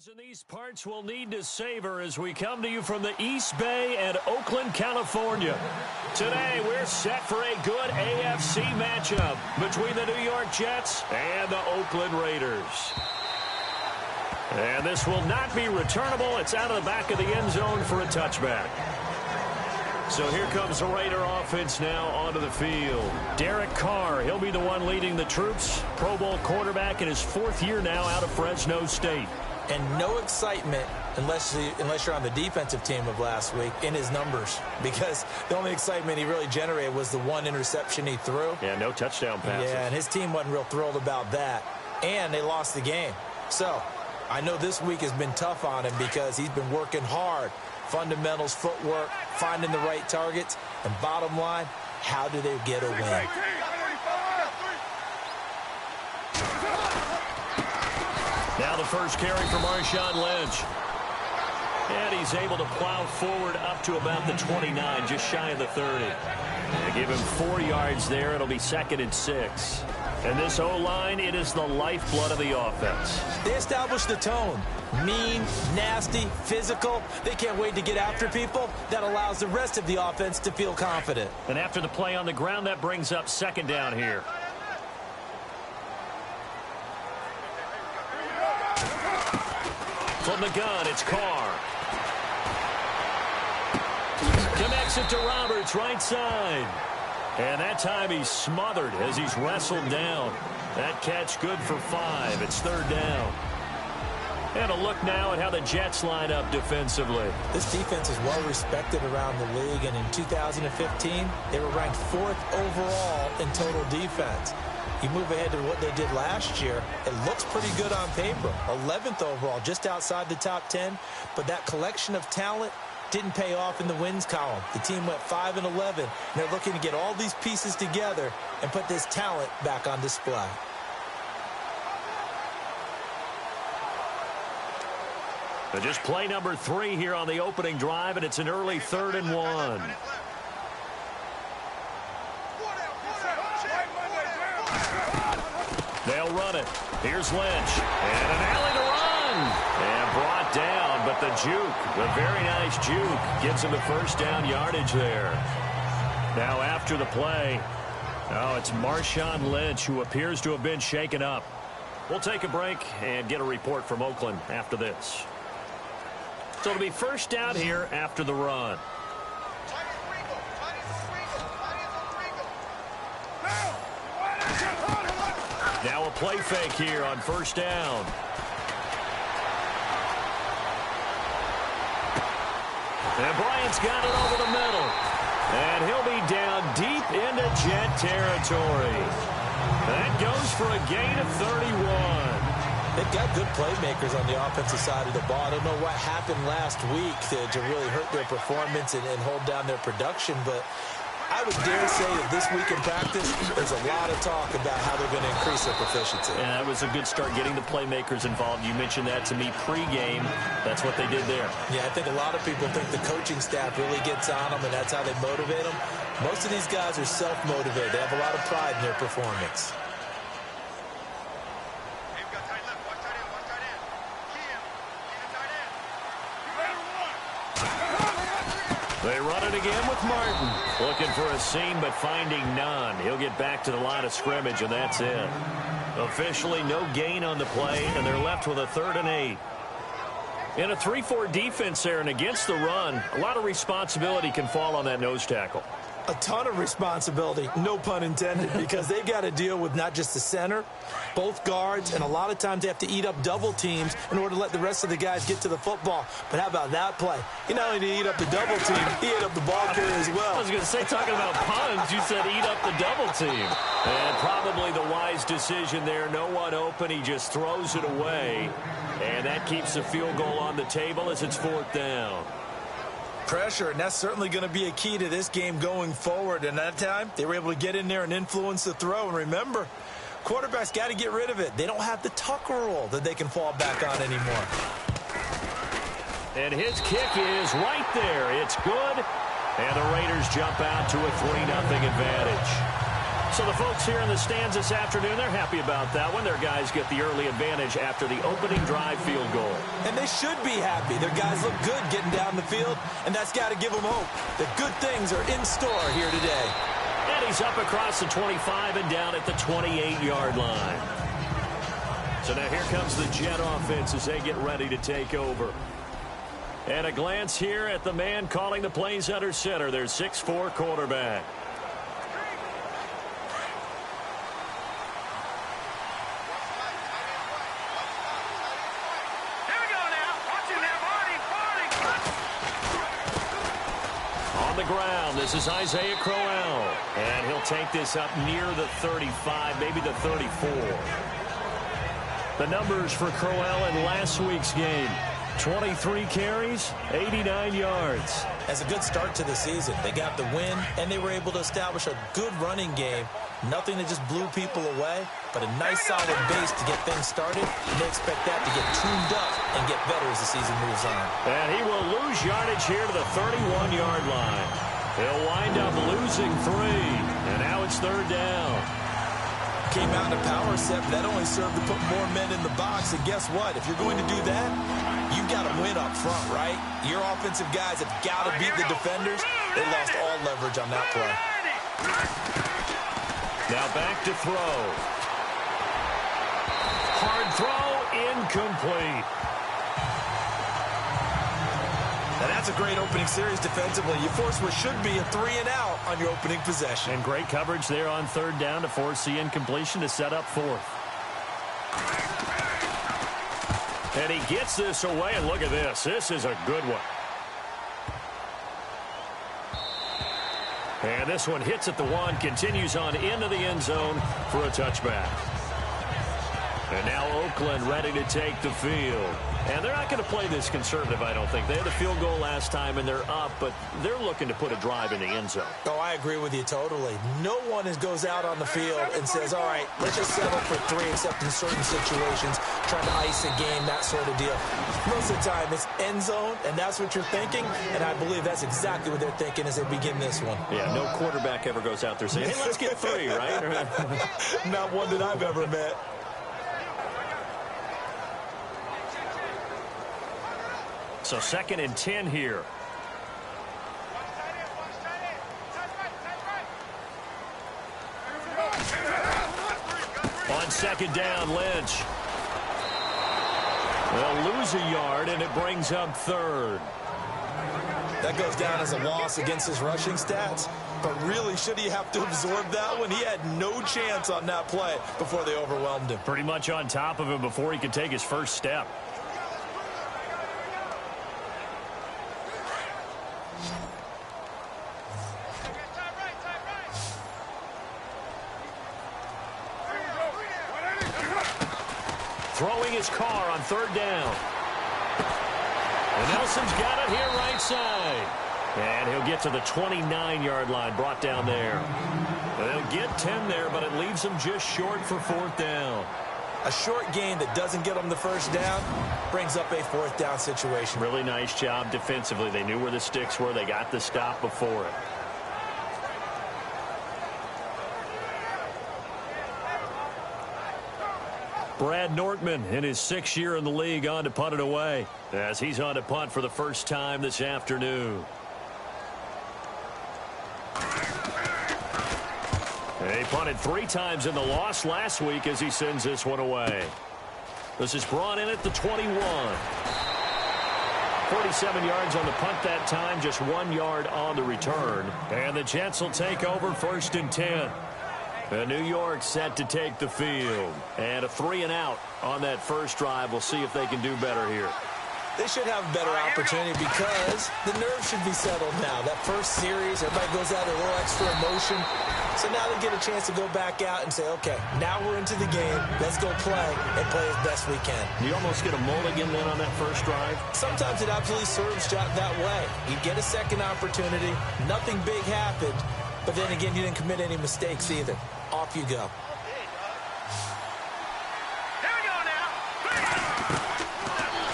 Fans in these parts will need to savor as we come to you from the East Bay and Oakland, California. Today, we're set for a good AFC matchup between the New York Jets and the Oakland Raiders. And this will not be returnable. It's out of the back of the end zone for a touchback. So here comes the Raider offense now onto the field. Derek Carr, he'll be the one leading the troops. Pro Bowl quarterback in his fourth year now out of Fresno State. And no excitement unless you're on the defensive team of last week in his numbers, because the only excitement he really generated was the one interception he threw. Yeah, no touchdown passes. Yeah, and his team wasn't real thrilled about that. And they lost the game. So I know this week has been tough on him because he's been working hard. Fundamentals, footwork, finding the right targets, and bottom line, how do they get a win? Now the first carry for Marshawn Lynch. And he's able to plow forward up to about the 29, just shy of the 30. They give him 4 yards there. It'll be 2nd and 6. And this O-line, it is the lifeblood of the offense. They established the tone. Mean, nasty, physical. They can't wait to get after people. That allows the rest of the offense to feel confident. And after the play on the ground, that brings up 2nd down here. From the gun, it's Carr. Connects it to Roberts, right side. And that time he's smothered as he's wrestled down. That catch good for 5. It's 3rd down. And a look now at how the Jets line up defensively. This defense is well respected around the league, and in 2015, they were ranked 4th overall in total defense. You move ahead to what they did last year, it looks pretty good on paper. 11th overall, just outside the top 10, but that collection of talent didn't pay off in the wins column. The team went 5-11, and they're looking to get all these pieces together and put this talent back on display. But just play number 3 here on the opening drive, and it's an early 3rd and 1. They'll run it. Here's Lynch. And an alley to run. And brought down, but the juke, the very nice juke, gives him the 1st down yardage there. Now after the play, it's Marshawn Lynch who appears to have been shaken up. We'll take a break and get a report from Oakland after this. So it'll be 1st down here after the run. Now a play fake here on 1st down. And Bryant's got it over the middle. And he'll be down deep into Jet territory. That goes for a gain of 31. They've got good playmakers on the offensive side of the ball. I don't know what happened last week to really hurt their performance and hold down their production, but I would dare say that this week in practice, there's a lot of talk about how they're going to increase their proficiency. And that was a good start, getting the playmakers involved. You mentioned that to me pregame. That's what they did there. Yeah, I think a lot of people think the coaching staff really gets on them, and that's how they motivate them. Most of these guys are self-motivated. They have a lot of pride in their performance. They run it again with Martin. Looking for a seam, but finding none. He'll get back to the line of scrimmage, and that's it. Officially no gain on the play, and they're left with a 3rd and 8. In a 3-4 defense there and against the run, a lot of responsibility can fall on that nose tackle. A ton of responsibility, no pun intended, because they've got to deal with not just the center, both guards, and a lot of times they have to eat up double teams in order to let the rest of the guys get to the football. But how about that play? He not only did he eat up the double team, he ate up the ball carrier as well. I was going to say, talking about puns, you said eat up the double team. And probably the wise decision there. No one open. He just throws it away. And that keeps the field goal on the table as it's 4th down. Pressure, and that's certainly going to be a key to this game going forward. And that time, they were able to get in there and influence the throw. And remember, quarterbacks got to get rid of it. They don't have the Tucker rule that they can fall back on anymore. And his kick is right there. It's good. And the Raiders jump out to a 3-0 advantage. So the folks here in the stands this afternoon, they're happy about that one. Their guys get the early advantage after the opening drive field goal. And they should be happy. Their guys look good getting down the field, and that's got to give them hope that good things are in store here today. And he's up across the 25 and down at the 28-yard line. So now here comes the Jet offense as they get ready to take over. And a glance here at the man calling the plays under center, their 6'4" quarterback. On the ground, this is Isaiah Crowell. And he'll take this up near the 35, maybe the 34. The numbers for Crowell in last week's game. 23 carries, 89 yards. As a good start to the season, they got the win, and they were able to establish a good running game. Nothing that just blew people away, but a nice solid base to get things started, and they expect that to get tuned up and get better as the season moves on. And he will lose yardage here to the 31-yard line. He'll wind up losing 3, and now it's third down. Came out in a power set, but that only served to put more men in the box, and guess what? If you're going to do that, you've got to win up front, right? Your offensive guys have got to beat the defenders. They lost all leverage on that play. Now back to throw. Hard throw, incomplete. And that's a great opening series defensively. You force what should be a 3-and-out on your opening possession. And great coverage there on third down to force the incompletion to set up fourth. And he gets this away, and look at this. This is a good one. And this one hits at the 1, continues on into the end zone for a touchback. And now Oakland ready to take the field. And they're not going to play this conservative, I don't think. They had a field goal last time, and they're up, but they're looking to put a drive in the end zone. Oh, I agree with you totally. No one goes out on the field and says, all right, let's just settle for 3, except in certain situations, trying to ice a game, that sort of deal. Most of the time, it's end zone, and that's what you're thinking, and I believe that's exactly what they're thinking as they begin this one. Yeah, no quarterback ever goes out there saying, hey, let's get 3, right? Not one that I've ever met. So 2nd and 10 here. On 2nd down, Lynch. They'll lose a yard, and it brings up 3rd. That goes down as a loss against his rushing stats. But really, should he have to absorb that one? He had no chance on that play before they overwhelmed him. Pretty much on top of him before he could take his first step. Throwing his car on 3rd down. And Nelson's got it here right side. And he'll get to the 29-yard line, brought down there. They'll get 10 there, but it leaves them just short for 4th down. A short gain that doesn't get them the first down brings up a 4th down situation. Really nice job defensively. They knew where the sticks were. They got the stop before it. Brad Nortman in his 6th year in the league on to punt it away as he's on to punt for the first time this afternoon. He punted 3 times in the loss last week as he sends this one away. This is brought in at the 21. 47 yards on the punt that time, just 1 yard on the return. And the Jets will take over 1st and 10. And New York set to take the field. And a 3-and-out on that first drive. We'll see if they can do better here. They should have a better opportunity because the nerves should be settled now. That first series, everybody goes out a little extra emotion. So now they get a chance to go back out and say, okay, now we're into the game. Let's go play and play as best we can. You almost get a mulligan then on that first drive? Sometimes it absolutely serves that way. You get a second opportunity. Nothing big happened. But then again, you didn't commit any mistakes either. Off you go.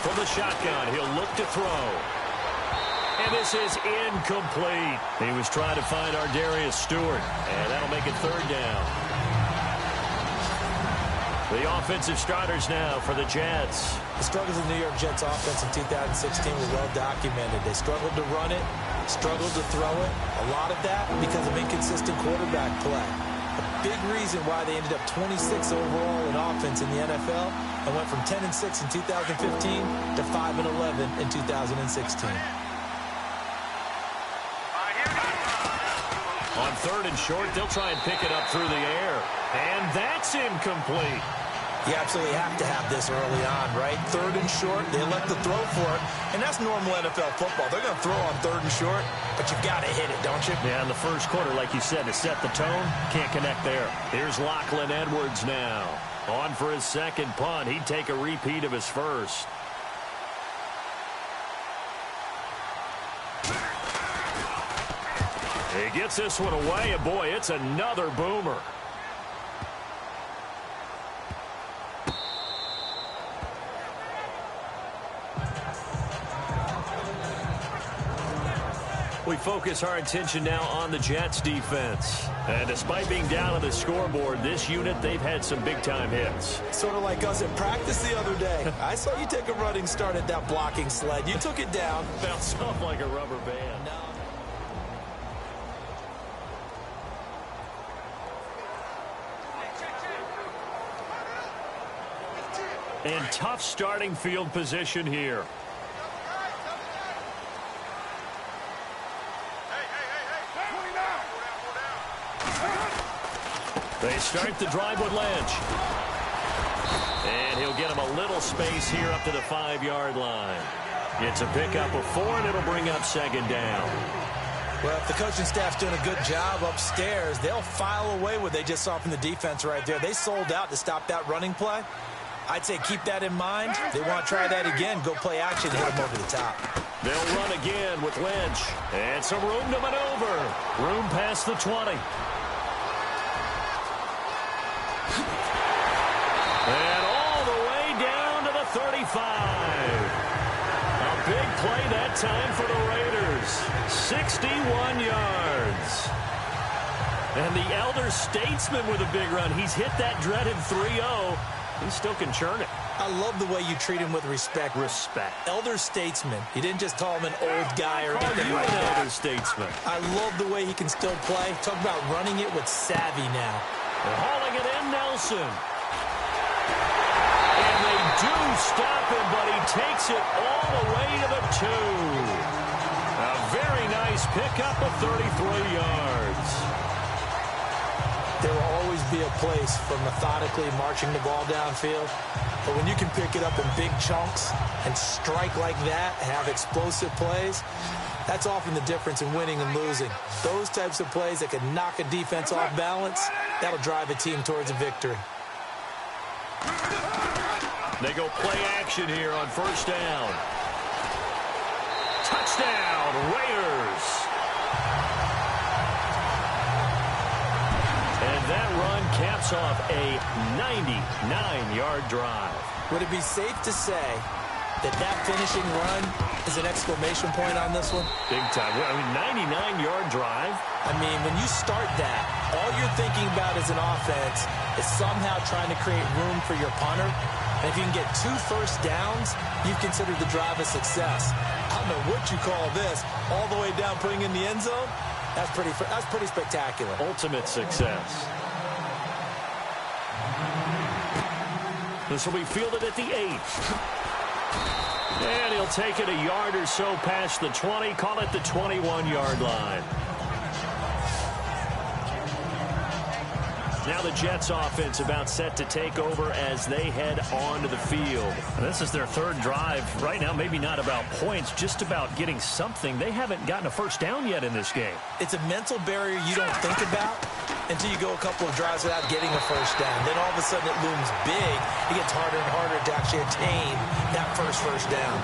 From the shotgun, he'll look to throw. And this is incomplete. He was trying to find Ardarius Stewart, and that'll make it third down. The offensive starters now for the Jets. The struggles of the New York Jets offense in 2016 were well documented. They struggled to run it, struggled to throw it. A lot of that because of inconsistent quarterback play. A big reason why they ended up 26 overall in offense in the NFL and went from 10-6 in 2015 to 5-11 in 2016. On third and short, they'll try and pick it up through the air. And that's incomplete. You absolutely have to have this early on, right? Third and short, they elect to throw for it. And that's normal NFL football. They're going to throw on third and short, but you've got to hit it, don't you? Yeah, in the first quarter, like you said, to set the tone, can't connect there. Here's Lachlan Edwards now. On for his second punt. He'd take a repeat of his first. He gets this one away, and boy, it's another boomer. We focus our attention now on the Jets defense. And despite being down on the scoreboard, this unit, they've had some big-time hits. Sort of like us in practice the other day. I saw you take a running start at that blocking sled. You took it down. Bounced off like a rubber band. No. And tough starting field position here. They start the drive with Lynch. And he'll get him a little space here up to the 5-yard line. It's a pickup of 4, and it'll bring up second down. Well, if the coaching staff's doing a good job upstairs, they'll file away what they just saw from the defense right there. They sold out to stop that running play. I'd say keep that in mind. They want to try that again. Go play action, hit them over the top. They'll run again with Lynch. And some room to maneuver. Room past the 20. And all the way down to the 35. A big play that time for the Raiders. 61 yards. And the elder statesman with a big run. He's hit that dreaded 3-0. He still can churn it. I love the way you treat him with respect. Respect. Elder statesman. You didn't just call him an old guy or anything like an that. elder statesman. I love the way he can still play. Talk about running it with savvy now. They're hauling it in, Nelson. And they do stop him, but he takes it all the way to the 2. A very nice pickup of 33 yards. There will always be a place for methodically marching the ball downfield. But when you can pick it up in big chunks and strike like that, have explosive plays, that's often the difference in winning and losing. Those types of plays that can knock a defense off balance, that'll drive a team towards a victory. They go play action here on first down. Touchdown, Raiders. And that run caps off a 99-yard drive. Would it be safe to say that finishing run is an exclamation point on this one? Big time. I mean, 99-yard drive. I mean, when you start that, all you're thinking about as an offense is somehow trying to create room for your punter. And if you can get 2 first downs, you've considered the drive a success. I don't know what you call this. All the way down, putting in the end zone. That's pretty spectacular. Ultimate success. This will be fielded at the 8. And he'll take it a yard or so past the 20. Call it the 21-yard line. Now the Jets offense about set to take over as they head onto the field. And this is their third drive. Right now, maybe not about points, just about getting something. They haven't gotten a first down yet in this game. It's a mental barrier you don't think about until you go a couple of drives without getting a first down. Then all of a sudden it looms big. It gets harder and harder to actually attain that first down.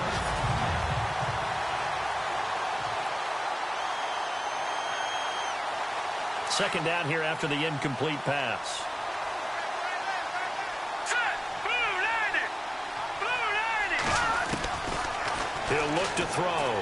Second down here after the incomplete pass. He'll look to throw.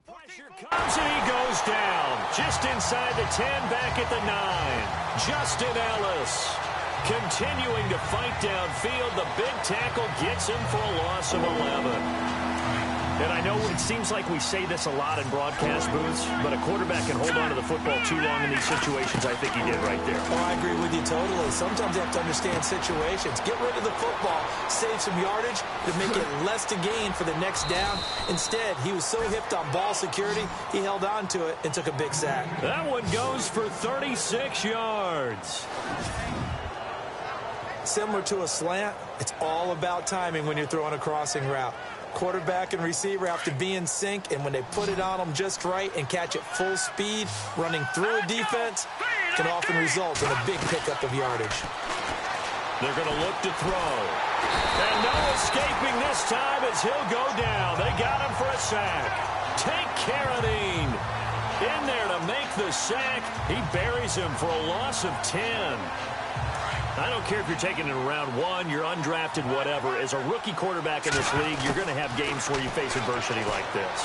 Pressure comes and he goes down. Just inside the 10, back at the 9. Justin Ellis continuing to fight downfield. The big tackle gets him for a loss of 11. And I know it seems like we say this a lot in broadcast booths, but a quarterback can hold on to the football too long in these situations. I think he did right there. Oh, I agree with you totally. Sometimes you have to understand situations. Get rid of the football, save some yardage to make it less to gain for the next down. Instead, he was so hipped on ball security, he held on to it and took a big sack. That one goes for 36 yards. Similar to a slant, it's all about timing when you're throwing a crossing route. Quarterback and receiver have to be in sync, and when they put it on them just right and catch it full speed, running through a defense can often result in a big pickup of yardage. They're going to look to throw. And no escaping this time as he'll go down. They got him for a sack. Tank Carradine in there to make the sack. He buries him for a loss of 10. I don't care if you're taking it in round 1, you're undrafted, whatever. As a rookie quarterback in this league, you're going to have games where you face adversity like this.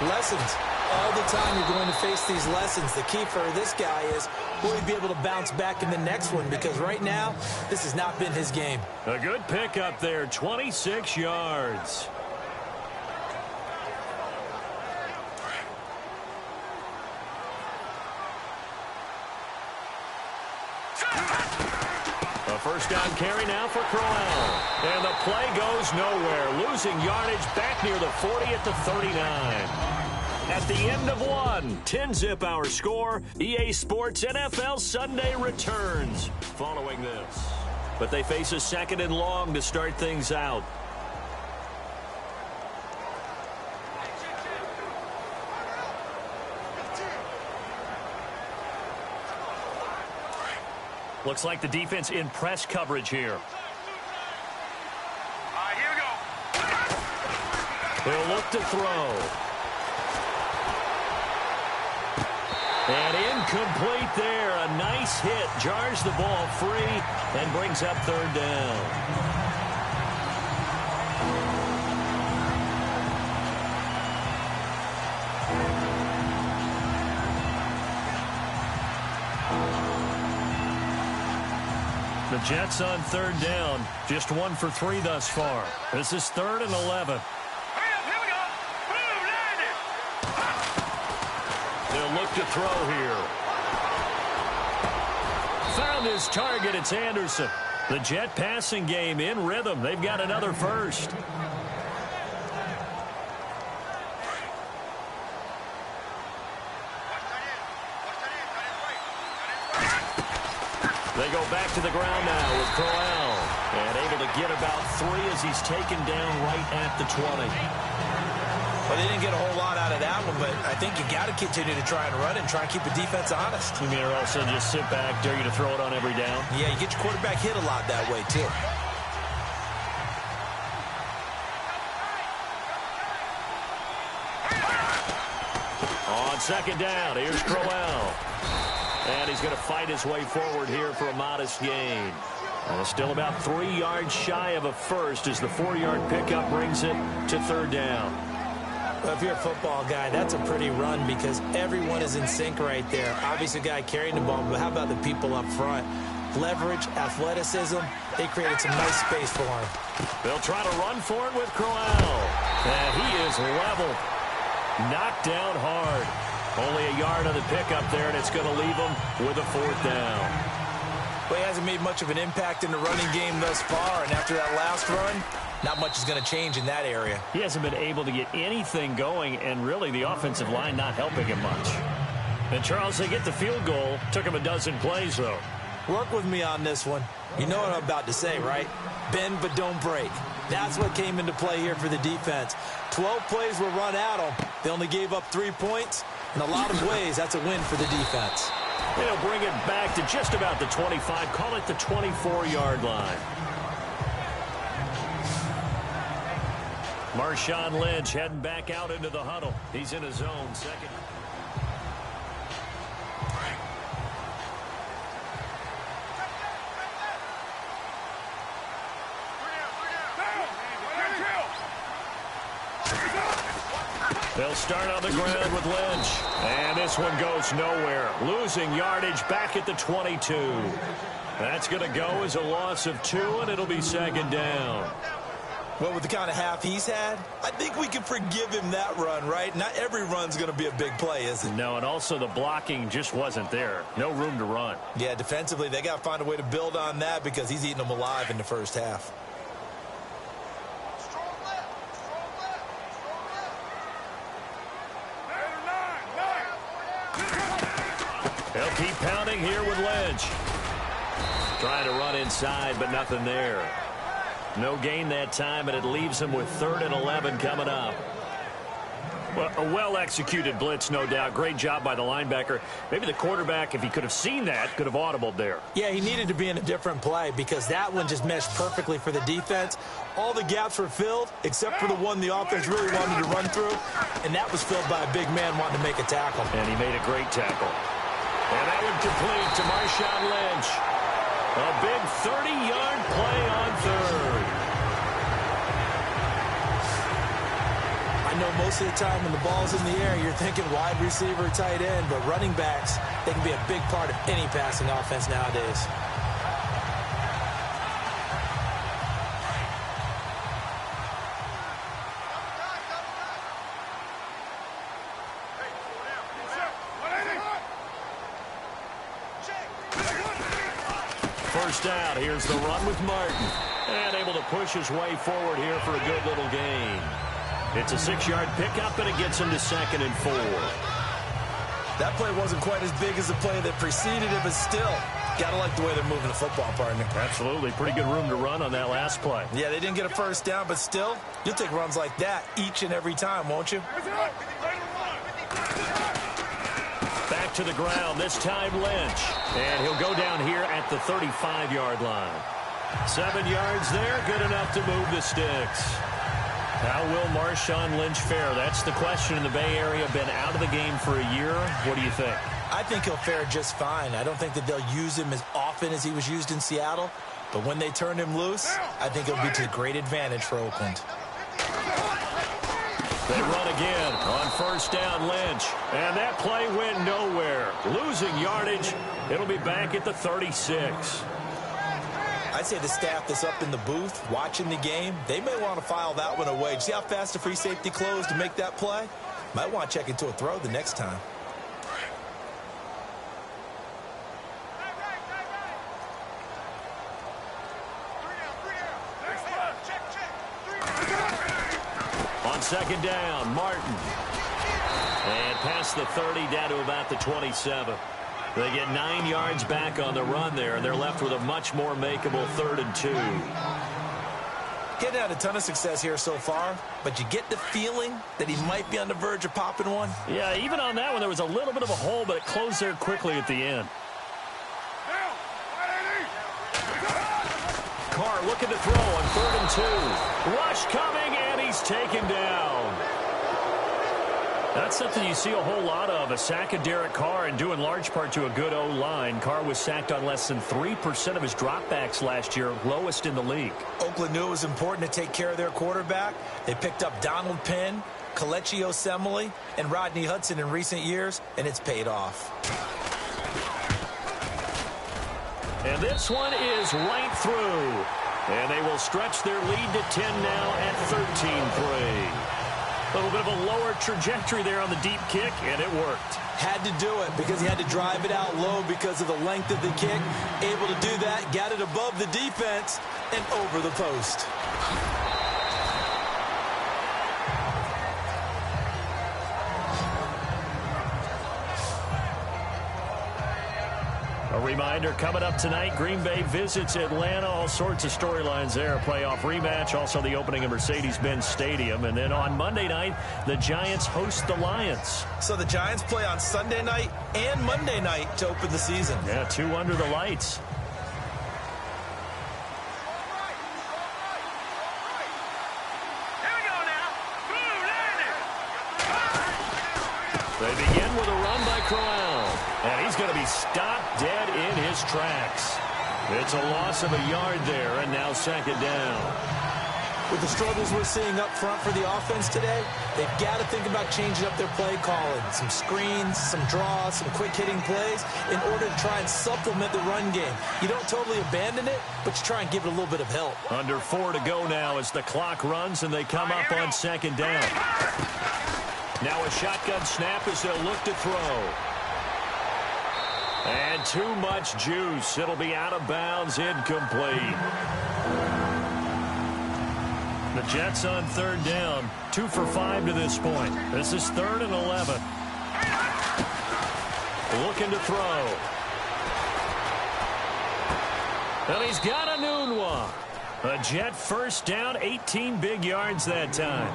Lessons. All the time you're going to face these lessons. The key for this guy is, will he be able to bounce back in the next one? Because right now, this has not been his game. A good pickup there, 26 yards. First down carry now for Crowell. And the play goes nowhere. Losing yardage back near the 40 at the 39. At the end of one, 10-zip our score. EA Sports NFL Sunday returns following this. But they face a second and long to start things out. Looks like the defense in press coverage here. All right, here we go. They'll look to throw. And incomplete there. A nice hit. Jars the ball free and brings up third down. The Jets on third down. Just 1 for 3 thus far. This is 3rd and 11. Here we go. Boom, landed. They'll look to throw here. Found his target. It's Anderson. The Jet passing game in rhythm. They've got another first. They go back to the ground now with Crowell. And able to get about 3 as he's taken down right at the 20. Well, they didn't get a whole lot out of that one, but I think you got to continue to try and run and try and keep the defense honest. You mean or also just sit back, dare you to throw it on every down? Yeah, you get your quarterback hit a lot that way, too. On second down, here's Crowell. And he's going to fight his way forward here for a modest gain. Still about 3 yards shy of a first as the 4-yard pickup brings it to third down. Well, if you're a football guy, that's a pretty run because everyone is in sync right there. Obviously, a guy carrying the ball, but how about the people up front? Leverage, athleticism, they created some nice space for him. They'll try to run for it with Crowell. And he is leveled. Knocked down hard. Only a yard on the pickup there, and it's going to leave him with a 4th down. Well, he hasn't made much of an impact in the running game thus far, and after that last run, not much is going to change in that area. He hasn't been able to get anything going, and really the offensive line not helping him much. And, Charles, they get the field goal. Took him a dozen plays, though. Work with me on this one. You know what I'm about to say, right? Bend but don't break. That's what came into play here for the defense. 12 plays were run at them. They only gave up 3 points. In a lot of ways, that's a win for the defense. They'll bring it back to just about the 25. Call it the 24-yard line. Marshawn Lynch heading back out into the huddle. He's in his zone, second. They'll start on the ground with Lynch. And this one goes nowhere. Losing yardage back at the 22. That's going to go as a loss of 2, and it'll be second down. Well, with the kind of half he's had, I think we can forgive him that run, right? Not every run's going to be a big play, is it? No, and also the blocking just wasn't there. No room to run. Yeah, defensively, they got to find a way to build on that because he's eating them alive in the first half. They'll keep pounding here with Lynch. Trying to run inside, but nothing there. No gain that time, and it leaves him with 3rd and 11 coming up. Well, a well-executed blitz, no doubt. Great job by the linebacker. Maybe the quarterback, if he could have seen that, could have audibled there. Yeah, he needed to be in a different play because that one just meshed perfectly for the defense. All the gaps were filled except for the one the offense really wanted to run through, and that was filled by a big man wanting to make a tackle. And he made a great tackle. And that would complete to Marshawn Lynch. A big 30-yard play on 3rd. I know most of the time when the ball's in the air, you're thinking wide receiver, tight end, but running backs, they can be a big part of any passing offense nowadays. First down, here's the run with Martin. And able to push his way forward here for a good little gain. It's a 6-yard pickup, and it gets him to 2nd and 4. That play wasn't quite as big as the play that preceded it, but still, got to like the way they're moving the football, partner. Absolutely. Pretty good room to run on that last play. Yeah, they didn't get a first down, but still, you'll take runs like that each and every time, won't you? Back to the ground, this time Lynch. And he'll go down here at the 35-yard line. 7 yards there, good enough to move the sticks. How will Marshawn Lynch fare? That's the question in the Bay Area. Been out of the game for a year. What do you think? I think he'll fare just fine. I don't think that they'll use him as often as he was used in Seattle. But when they turn him loose, I think it'll be to great advantage for Oakland. They run again on first down, Lynch. And that play went nowhere. Losing yardage. It'll be back at the 36. I'd say the staff that's up in the booth watching the game, they may want to file that one away. See how fast the free safety closed to make that play? Might want to check into a throw the next time. On second down, Martin. And past the 30 down to about the 27. They get 9 yards back on the run there, and they're left with a much more makeable 3rd and 2. Getting had a ton of success here so far, but you get the feeling that he might be on the verge of popping one. Yeah, even on that one, there was a little bit of a hole, but it closed there quickly at the end. Carr looking to throw on 3rd and 2. Rush coming, and he's taken down. That's something you see a whole lot of, a sack of Derek Carr, and due in large part to a good O-line. Carr was sacked on less than 3% of his dropbacks last year, lowest in the league. Oakland knew it was important to take care of their quarterback. They picked up Donald Penn, Kelechi Osemele, and Rodney Hudson in recent years, and it's paid off. And this one is right through. And they will stretch their lead to 10 now at 13-3. A little bit of a lower trajectory there on the deep kick, and it worked. Had to do it because he had to drive it out low because of the length of the kick. Able to do that, got it above the defense and over the post. A reminder, coming up tonight, Green Bay visits Atlanta. All sorts of storylines there. A playoff rematch, also the opening of Mercedes-Benz Stadium. And then on Monday night, the Giants host the Lions. So the Giants play on Sunday night and Monday night to open the season. Yeah, 2 under the lights. They begin with a run by Corral. And he's going to be stopped dead in his tracks. It's a loss of a yard there, and now second down. With the struggles we're seeing up front for the offense today, they've got to think about changing up their play calling. Some screens, some draws, some quick-hitting plays in order to try and supplement the run game. You don't totally abandon it, but you try and give it a little bit of help. Under 4 to go now as the clock runs and they come up on second down. Now a shotgun snap as they'll look to throw. And too much juice. It'll be out of bounds, incomplete. The Jets on third down, 2 for 5 to this point. This is 3rd and 11. Looking to throw. And he's got a noon one. A Jet first down, 18 big yards that time.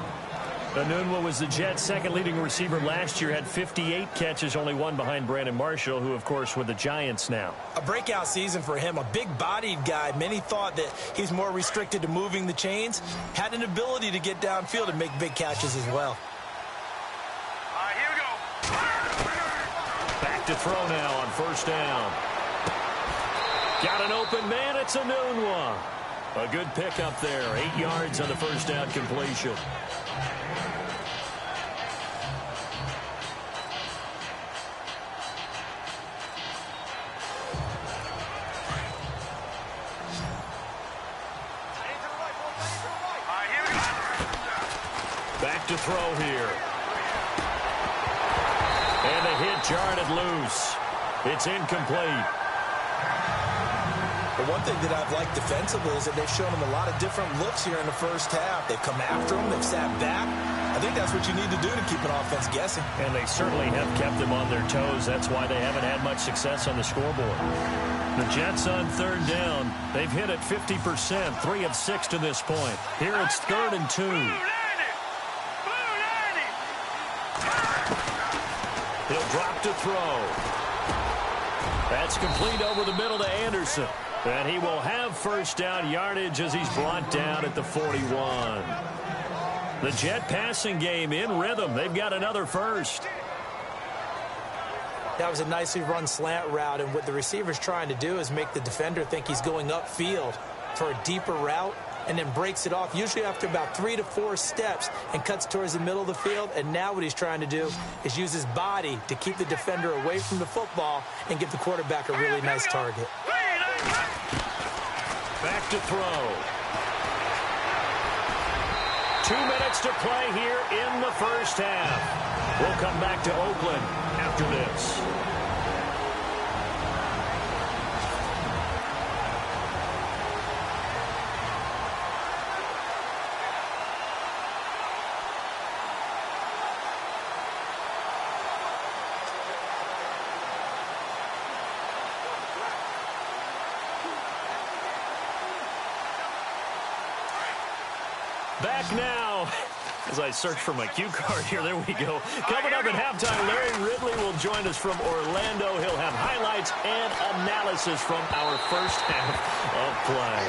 Anunwa was the Jets' second leading receiver last year, had 58 catches, only one behind Brandon Marshall, who, of course, with the Giants now. A breakout season for him, a big-bodied guy. Many thought that he's more restricted to moving the chains. Had an ability to get downfield and make big catches as well. Here we go. Back to throw now on first down. Got an open man, it's Anunwa. A good pickup there, 8 yards on the first down completion. Back to throw here. And the hit jarred it loose. It's incomplete. The one thing that I've liked defensively is that they've shown him a lot of different looks here in the first half. They've come after him. They've sat back. I think that's what you need to do to keep an offense guessing. And they certainly have kept them on their toes. That's why they haven't had much success on the scoreboard. The Jets on third down. They've hit it 50%, 3 of 6 to this point. Here it's 3rd and 2. He'll drop to throw. That's complete over the middle to Anderson. And he will have first down yardage as he's brought down at the 41. The Jet passing game in rhythm. They've got another first. That was a nicely run slant route, and what the receiver's trying to do is make the defender think he's going upfield for a deeper route, and then breaks it off, usually after about 3 to 4 steps, and cuts towards the middle of the field. And now what he's trying to do is use his body to keep the defender away from the football and give the quarterback a really nice target. Back to throw. 2 minutes to play here in the first half. We'll come back to Oakland after this. Back now, as I search for my cue card here, there we go. Coming up at halftime, Larry Ridley will join us from Orlando. He'll have highlights and analysis from our first half of play.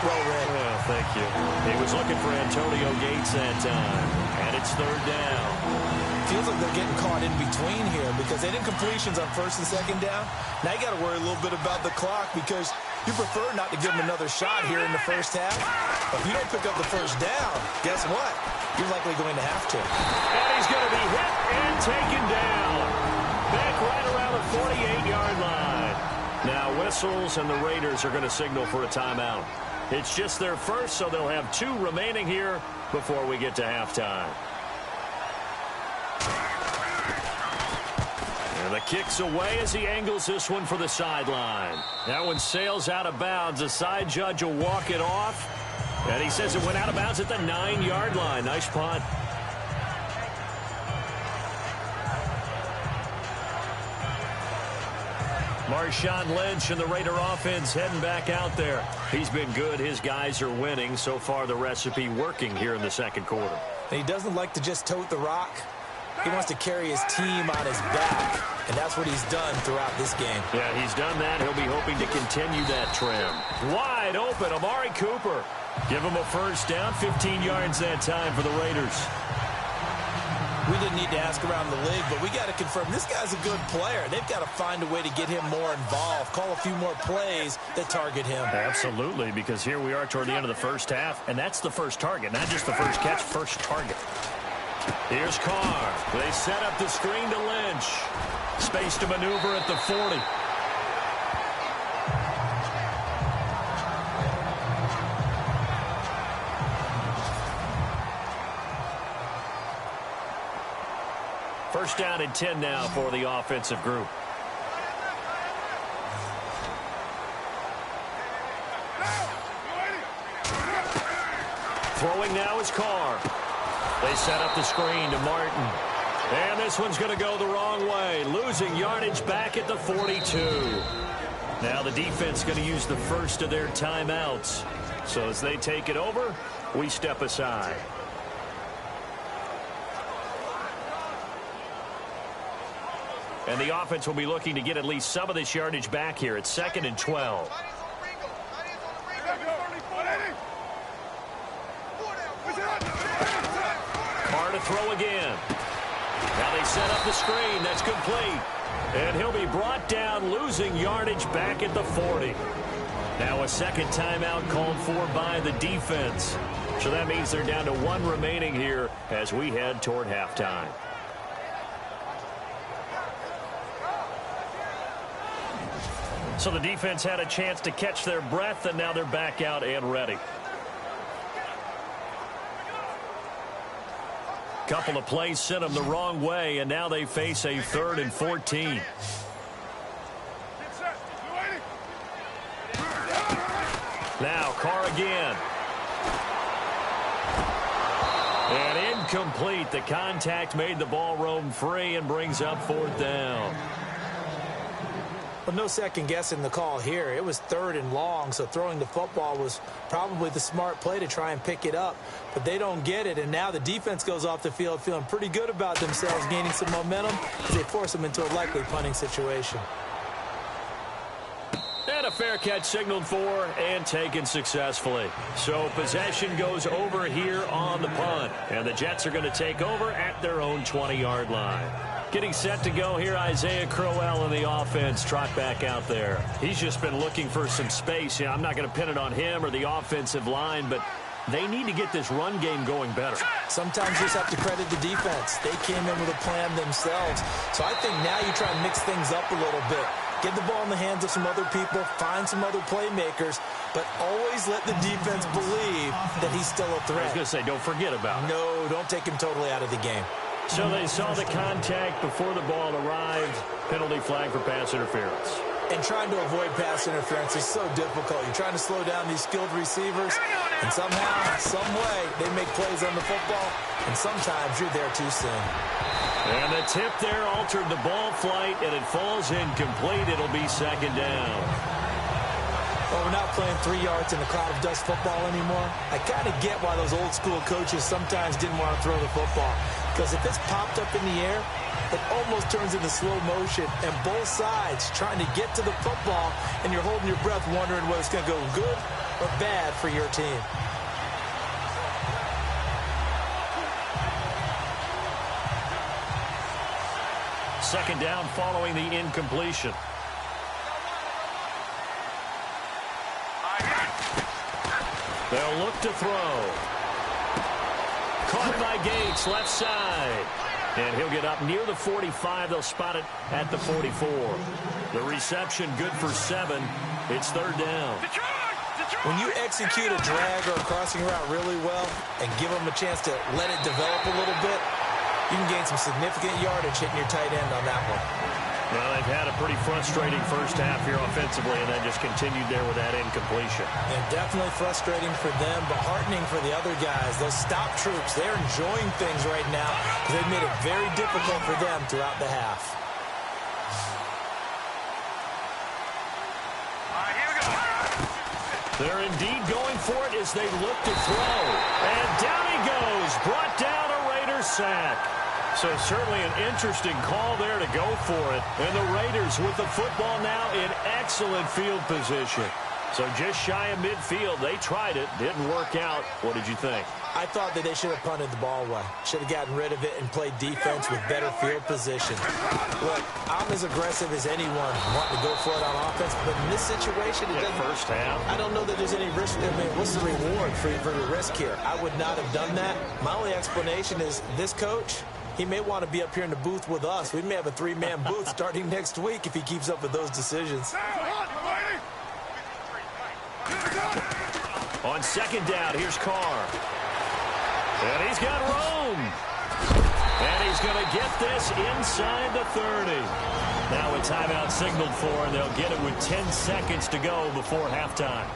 Well read. Well, thank you. He was looking for Antonio Gates that time, and it's 3rd down. Feels like they're getting caught in between here because they didn't completions on first and second down. Now you got to worry a little bit about the clock because you prefer not to give them another shot here in the first half. But if you don't pick up the first down, guess what? You're likely going to have to. And he's going to be hit and taken down. Back right around the 48-yard line. Now whistles, and the Raiders are going to signal for a timeout. It's just their first, so they'll have 2 remaining here before we get to halftime. And the kick's away as he angles this one for the sideline. That one sails out of bounds. The side judge will walk it off. And he says it went out of bounds at the 9-yard line. Nice punt. Marshawn Lynch and the Raider offense heading back out there. He's been good. His guys are winning. So far, the recipe working here in the second quarter. And he doesn't like to just tote the rock. He wants to carry his team on his back, and that's what he's done throughout this game. Yeah, he's done that. He'll be hoping to continue that trend. Wide open, Amari Cooper. Give him a first down, 15 yards that time for the Raiders. We didn't need to ask around the league, but we got to confirm this guy's a good player. They've got to find a way to get him more involved, call a few more plays that target him. Absolutely, because here we are toward the end of the first half, and that's the first target, not just the first catch, first target. Here's Carr. They set up the screen to Lynch. Space to maneuver at the 40. First down and 10 now for the offensive group. Throwing now is Carr. They set up the screen to Martin. And this one's going to go the wrong way. Losing yardage back at the 42. Now the defense going to use the first of their timeouts. So as they take it over, we step aside. And the offense will be looking to get at least some of this yardage back here. It's 2nd and 12. Carr to throw again. Now they set up the screen. That's complete. And he'll be brought down, losing yardage back at the 40. Now a second timeout called for by the defense. So that means they're down to one remaining here as we head toward halftime. So the defense had a chance to catch their breath, and now they're back out and ready. Couple of plays sent them the wrong way, and now they face a 3rd and 14. Now Carr again. And incomplete. The contact made the ball roam free and brings up 4th down. Well, no second guessing the call here. It was 3rd and long, so throwing the football was probably the smart play to try and pick it up. But they don't get it, and now the defense goes off the field feeling pretty good about themselves, gaining some momentum as they force them into a likely punting situation. And a fair catch signaled for and taken successfully. So possession goes over here on the punt, and the Jets are going to take over at their own 20-yard line. Getting set to go here, Isaiah Crowell in the offense. Trot back out there. He's just been looking for some space. Yeah, I'm not going to pin it on him or the offensive line, but they need to get this run game going better. Sometimes you just have to credit the defense. They came in with a plan themselves. So I think now you try and mix things up a little bit. Get the ball in the hands of some other people, find some other playmakers, but always let the defense believe that he's still a threat. I was going to say, don't forget about it. No, don't take him totally out of the game. So they saw the contact before the ball arrived. Penalty flag for pass interference. And trying to avoid pass interference is so difficult. You're trying to slow down these skilled receivers, and somehow, some way, they make plays on the football, and sometimes you're there too soon. And the tip there altered the ball flight, and it falls incomplete. It'll be 2nd down. Well, we're not playing 3 yards in a cloud of dust football anymore. I kind of get why those old school coaches sometimes didn't want to throw the football. Because if it's popped up in the air, it almost turns into slow motion. And both sides trying to get to the football, and you're holding your breath wondering whether it's going to go good or bad for your team. Second down following the incompletion. They'll look to throw. Caught by Gates, left side. And he'll get up near the 45. They'll spot it at the 44. The reception good for 7. It's 3rd down. When you execute a drag or a crossing route really well and give them a chance to let it develop a little bit, you can gain some significant yardage hitting your tight end on that one. Well, they've had a pretty frustrating first half here offensively, and then just continued there with that incompletion. And definitely frustrating for them, but heartening for the other guys. Those stop troops, they're enjoying things right now because they've made it very difficult for them throughout the half. Here we go. They're indeed going for it as they look to throw. And down he goes, brought down a Raider sack. So certainly an interesting call there to go for it. And the Raiders with the football now in excellent field position. So just shy of midfield. They tried it. Didn't work out. What did you think? I thought that they should have punted the ball away. Should have gotten rid of it and played defense with better field position. Look, I'm as aggressive as anyone wanting to go for it on offense, but in this situation, it doesn't. First half. I don't know that there's any risk. I mean, what's the reward for the risk here? I would not have done that. My only explanation is this coach, he may want to be up here in the booth with us. We may have a three-man booth starting next week if he keeps up with those decisions. On second down, here's Carr. And he's got room. And he's going to get this inside the 30. Now a timeout signaled for, and they'll get it with 10 seconds to go before halftime.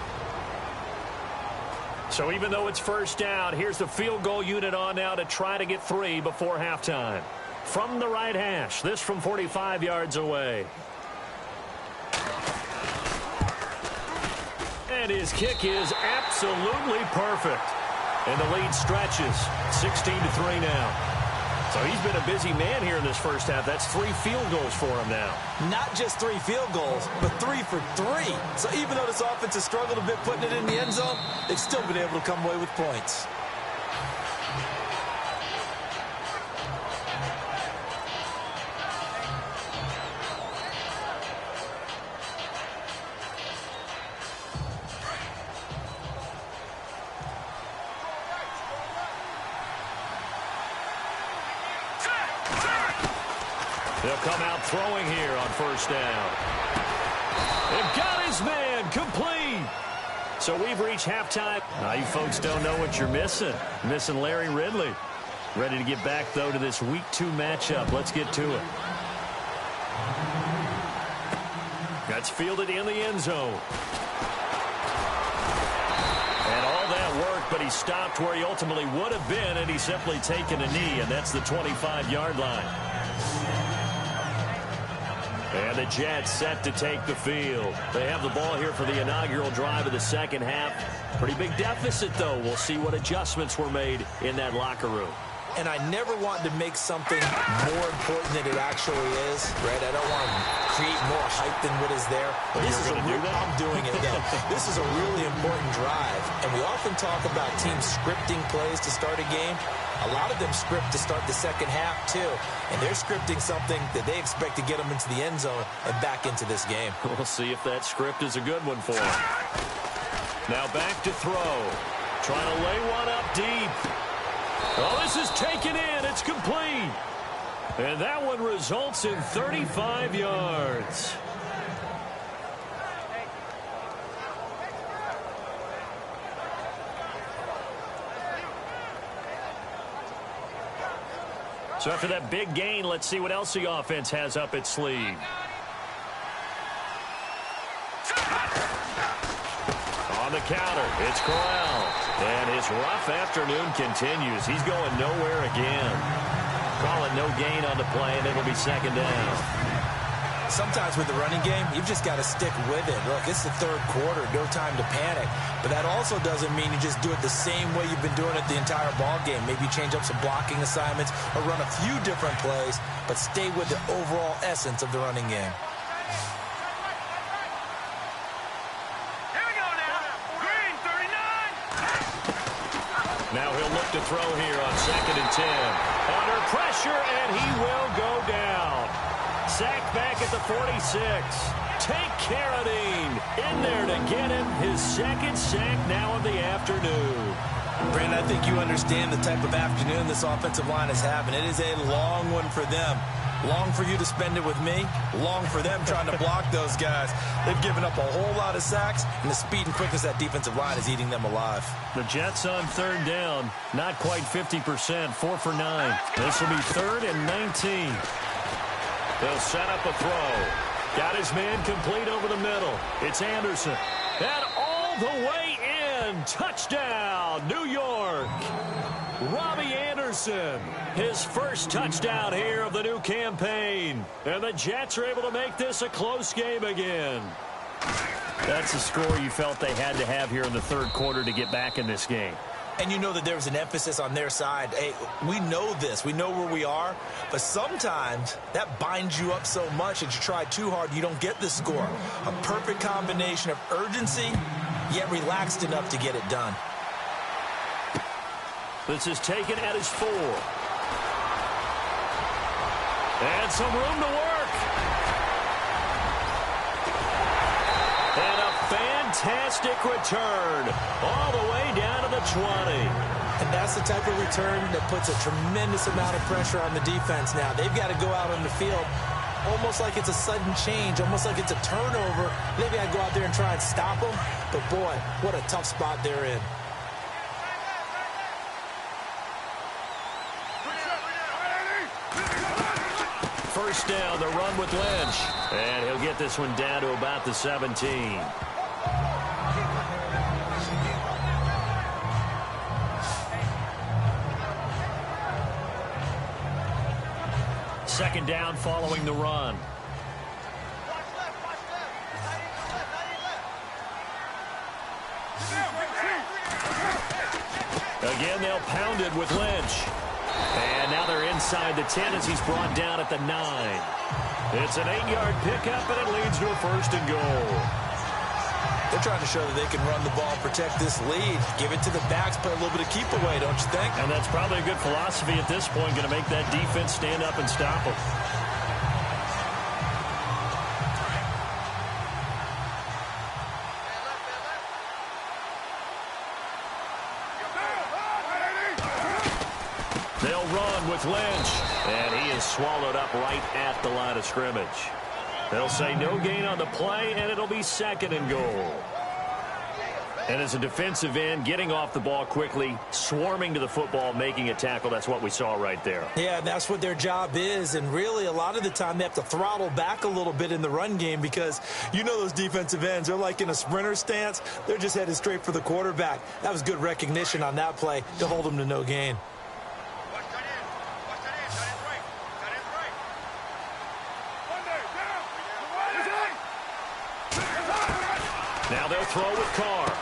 So even though it's first down, here's the field goal unit on now to try to get 3 before halftime. From the right hash, this from 45 yards away. And his kick is absolutely perfect. And the lead stretches 16-3 now. So he's been a busy man here in this first half. That's 3 field goals for him now. Not just 3 field goals, but 3 for 3. So even though this offense has struggled a bit putting it in the end zone, they've still been able to come away with points. They'll come out throwing here on first down. They've got his man complete. So we've reached halftime. Now you folks don't know what you're missing. Missing Larry Ridley. Ready to get back, though, to this Week 2 matchup. Let's get to it. That's fielded in the end zone. And all that work, but he stopped where he ultimately would have been, and he's simply taken a knee, and that's the 25-yard line. And the Jets set to take the field. They have the ball here for the inaugural drive of the second half. Pretty big deficit, though. We'll see what adjustments were made in that locker room. And I never want to make something more important than it actually is, right? I don't want to create more hype than what is there. But this is I'm doing it, though. This is a really important drive. And we often talk about teams scripting plays to start a game. A lot of them script to start the second half, too. And they're scripting something that they expect to get them into the end zone and back into this game. We'll see if that script is a good one for them. Now back to throw. Trying to lay one up deep. Oh, this is taken in. It's complete. And that one results in 35 yards. So after that big gain, let's see what else the offense has up its sleeve. On the counter, it's Corral. And his rough afternoon continues. He's going nowhere again. Call it no gain on the play, and it'll be second down. Sometimes with the running game, you've just got to stick with it. Look, it's the third quarter, no time to panic. But that also doesn't mean you just do it the same way you've been doing it the entire ball game. Maybe change up some blocking assignments or run a few different plays, but stay with the overall essence of the running game. Here we go now. Green, 39. Now he'll look to throw here on 2nd and 10. Under pressure, and he will go down. Sacked back at the 46. Take Carradine in there to get him his second sack now of the afternoon. Brandon, I think you understand the type of afternoon this offensive line is having. It is a long one for them. Long for you to spend it with me. Long for them trying to block those guys. They've given up a whole lot of sacks, and the speed and quickness of that defensive line is eating them alive. The Jets on third down. Not quite 50%. 4 for 9. This will be 3rd and 19. They'll set up a throw. Got his man complete over the middle. It's Anderson. And all the way in. Touchdown, New York. Robbie Anderson. His first touchdown here of the new campaign. And the Jets are able to make this a close game again. That's a score you felt they had to have here in the third quarter to get back in this game. And you know that there was an emphasis on their side. Hey, we know this. We know where we are. But sometimes that binds you up so much that you try too hard, you don't get the score. A perfect combination of urgency, yet relaxed enough to get it done. This is taken at his 4. And some room to work. And a fantastic return all the way down to the 20. And that's the type of return that puts a tremendous amount of pressure on the defense now. They've got to go out on the field almost like it's a sudden change, almost like it's a turnover. They've got to go out there and try and stop them. But, boy, what a tough spot they're in. First down, the run with Lynch. And he'll get this one down to about the 17. Second down following the run. Again, they'll pound it with Lynch. And now they're inside the 10 as he's brought down at the 9. It's an 8-yard pickup, and it leads to a first and goal. They're trying to show that they can run the ball, protect this lead, give it to the backs, play a little bit of keep away, don't you think? And that's probably a good philosophy at this point, going to make that defense stand up and stop them. They'll run with Lynch, and he is swallowed up right at the line of scrimmage. They'll say no gain on the play, and it'll be second and goal. And as a defensive end, getting off the ball quickly, swarming to the football, making a tackle, that's what we saw right there. Yeah, that's what their job is, and really a lot of the time they have to throttle back a little bit in the run game because you know those defensive ends, they're like in a sprinter stance. They're just headed straight for the quarterback. That was good recognition on that play to hold them to no gain. Now they'll throw with Carr.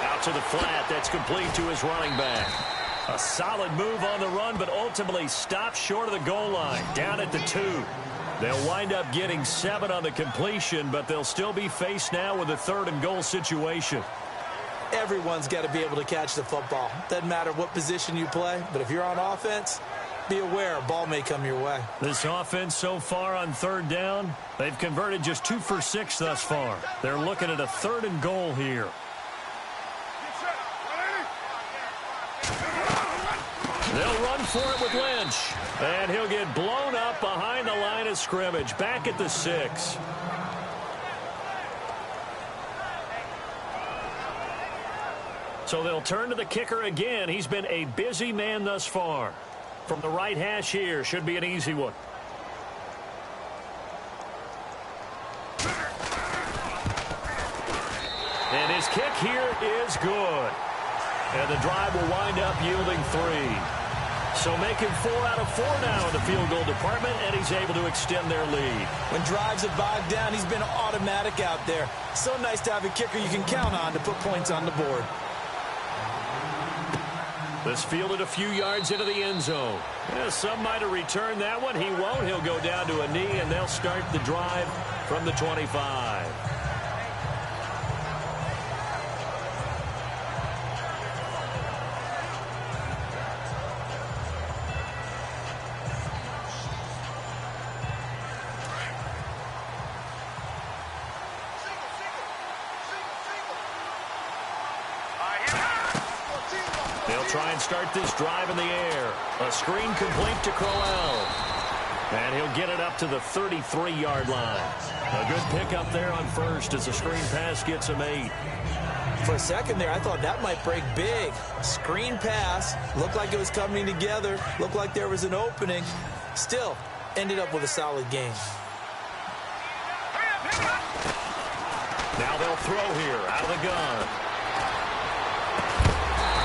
Out to the flat. That's complete to his running back. A solid move on the run, but ultimately stopped short of the goal line. Down at the 2. They'll wind up getting 7 on the completion, but they'll still be faced now with a 3rd and goal situation. Everyone's got to be able to catch the football. Doesn't matter what position you play, but if you're on offense, be aware a ball may come your way. This offense so far on 3rd down, they've converted just 2 for 6 thus far. They're looking at a 3rd and goal here. They'll run for it with Lynch. And he'll get blown up behind the line of scrimmage, back at the 6. So they'll turn to the kicker again. He's been a busy man thus far. From the right hash here, should be an easy one. And his kick here is good. And the drive will wind up yielding 3. So making 4 out of 4 now in the field goal department, and he's able to extend their lead. When drives have bogged down, he's been automatic out there. So nice to have a kicker you can count on to put points on the board. This fielded a few yards into the end zone. Yeah, some might have returned that one. He won't. He'll go down to a knee, and they'll start the drive from the 25. They'll try and start this drive in the air. A screen complete to Crowell. And he'll get it up to the 33-yard line. A good pickup there on first as a screen pass gets him 8. For a second there, I thought that might break big. Screen pass. Looked like it was coming together. Looked like there was an opening. Still, ended up with a solid game. Now they'll throw here out of the gun.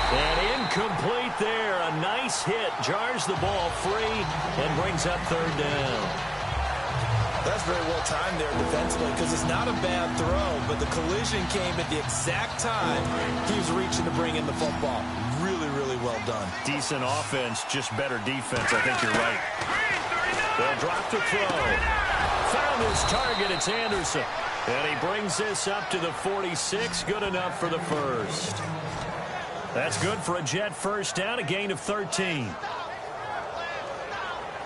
And incomplete there. A nice hit. Jars the ball free and brings up 3rd down. That's very well timed there defensively because it's not a bad throw, but the collision came at the exact time he was reaching to bring in the football. Really, really well done. Decent offense, just better defense. I think you're right. They'll drop to throw. Found his target. It's Anderson. And he brings this up to the 46. Good enough for the first. That's good for a Jet first down, a gain of 13.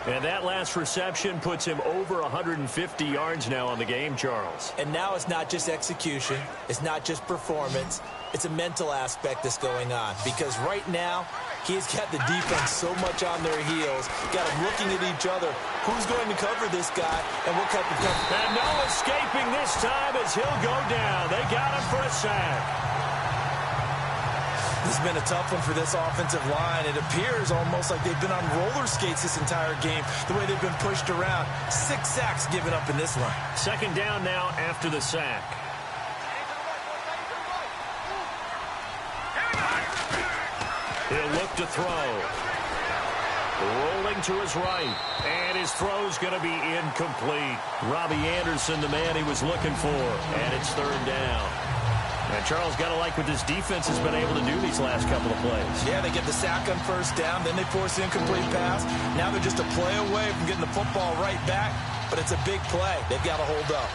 And that last reception puts him over 150 yards now on the game, Charles. And now it's not just execution. It's not just performance. It's a mental aspect that's going on. Because right now, he's got the defense so much on their heels. Got them looking at each other. Who's going to cover this guy and what type of cover? And no escaping this time as he'll go down. They got him for a sack. This has been a tough one for this offensive line. It appears almost like they've been on roller skates this entire game, the way they've been pushed around. 6 sacks given up in this one. Second down now after the sack. He'll look to throw. Rolling to his right. And his throw's going to be incomplete. Robbie Anderson, the man he was looking for. And it's third down. And Charles, got to like what this defense has been able to do these last couple of plays. Yeah, they get the sack on first down, then they force the incomplete pass. Now they're just a play away from getting the football right back, but it's a big play. They've got to hold up.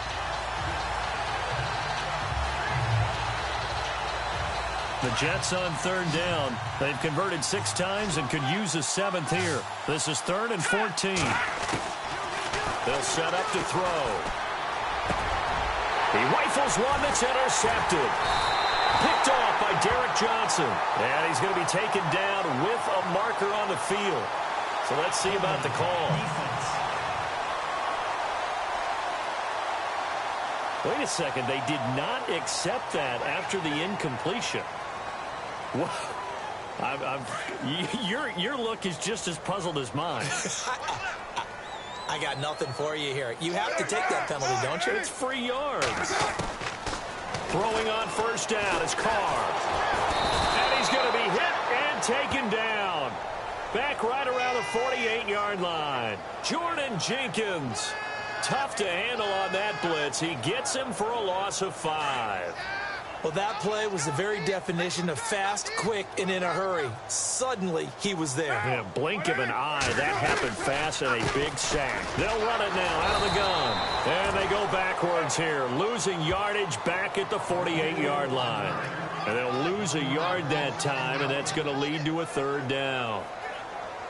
The Jets on third down. They've converted 6 times and could use a 7th here. This is 3rd and 14. They'll set up to throw. He rifles one that's intercepted. Picked off by Derek Johnson. And he's going to be taken down with a marker on the field. So let's see about the call. Wait a second. They did not accept that after the incompletion. Your look is just as puzzled as mine. I got nothing for you here. You have to take that penalty, don't you? It's free yards. Throwing on first down is Carr. And he's going to be hit and taken down. Back right around the 48-yard line. Jordan Jenkins. Tough to handle on that blitz. He gets him for a loss of 5. Well, that play was the very definition of fast, quick, and in a hurry. Suddenly, he was there. In a blink of an eye, that happened fast and a big sack. They'll run it now out of the gun. And they go backwards here, losing yardage back at the 48-yard line. And they'll lose a yard that time, and that's going to lead to a third down.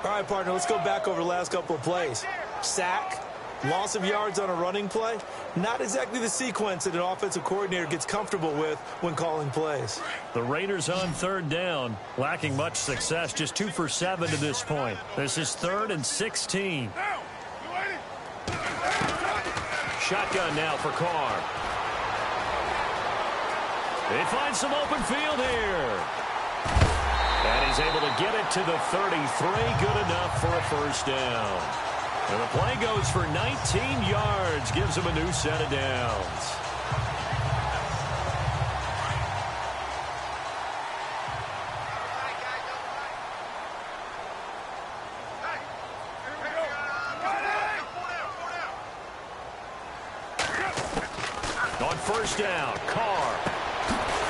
All right, partner, let's go back over the last couple of plays. Sack. Loss of yards on a running play, not exactly the sequence that an offensive coordinator gets comfortable with when calling plays. The Raiders on third down, lacking much success, just 2 for 7 to this point. This is 3rd and 16. Shotgun now for Carr. They find some open field here. And he's able to get it to the 33, good enough for a first down. And the play goes for 19 yards, gives him a new set of downs. On first down, Carr.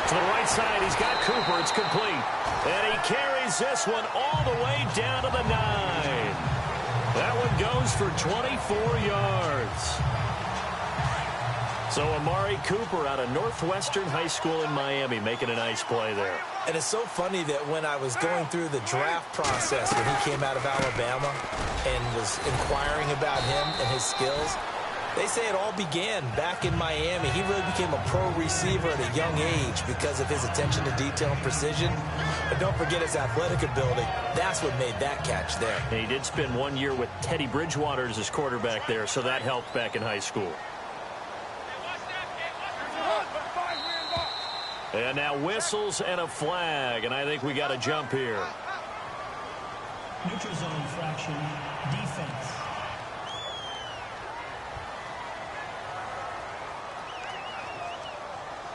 To the right side, he's got Cooper. It's complete. And he carries this one all the way down to the 9. That one goes for 24 yards. So Amari Cooper out of Northwestern High School in Miami making a nice play there. And it's so funny that when I was going through the draft process when he came out of Alabama and was inquiring about him and his skills, they say it all began back in Miami. He really became a pro receiver at a young age because of his attention to detail and precision. But don't forget his athletic ability. That's what made that catch there. And he did spend 1 year with Teddy Bridgewater as his quarterback there, so that helped back in high school. And now whistles and a flag, and I think we got to jump here. Neutral zone infraction, defense.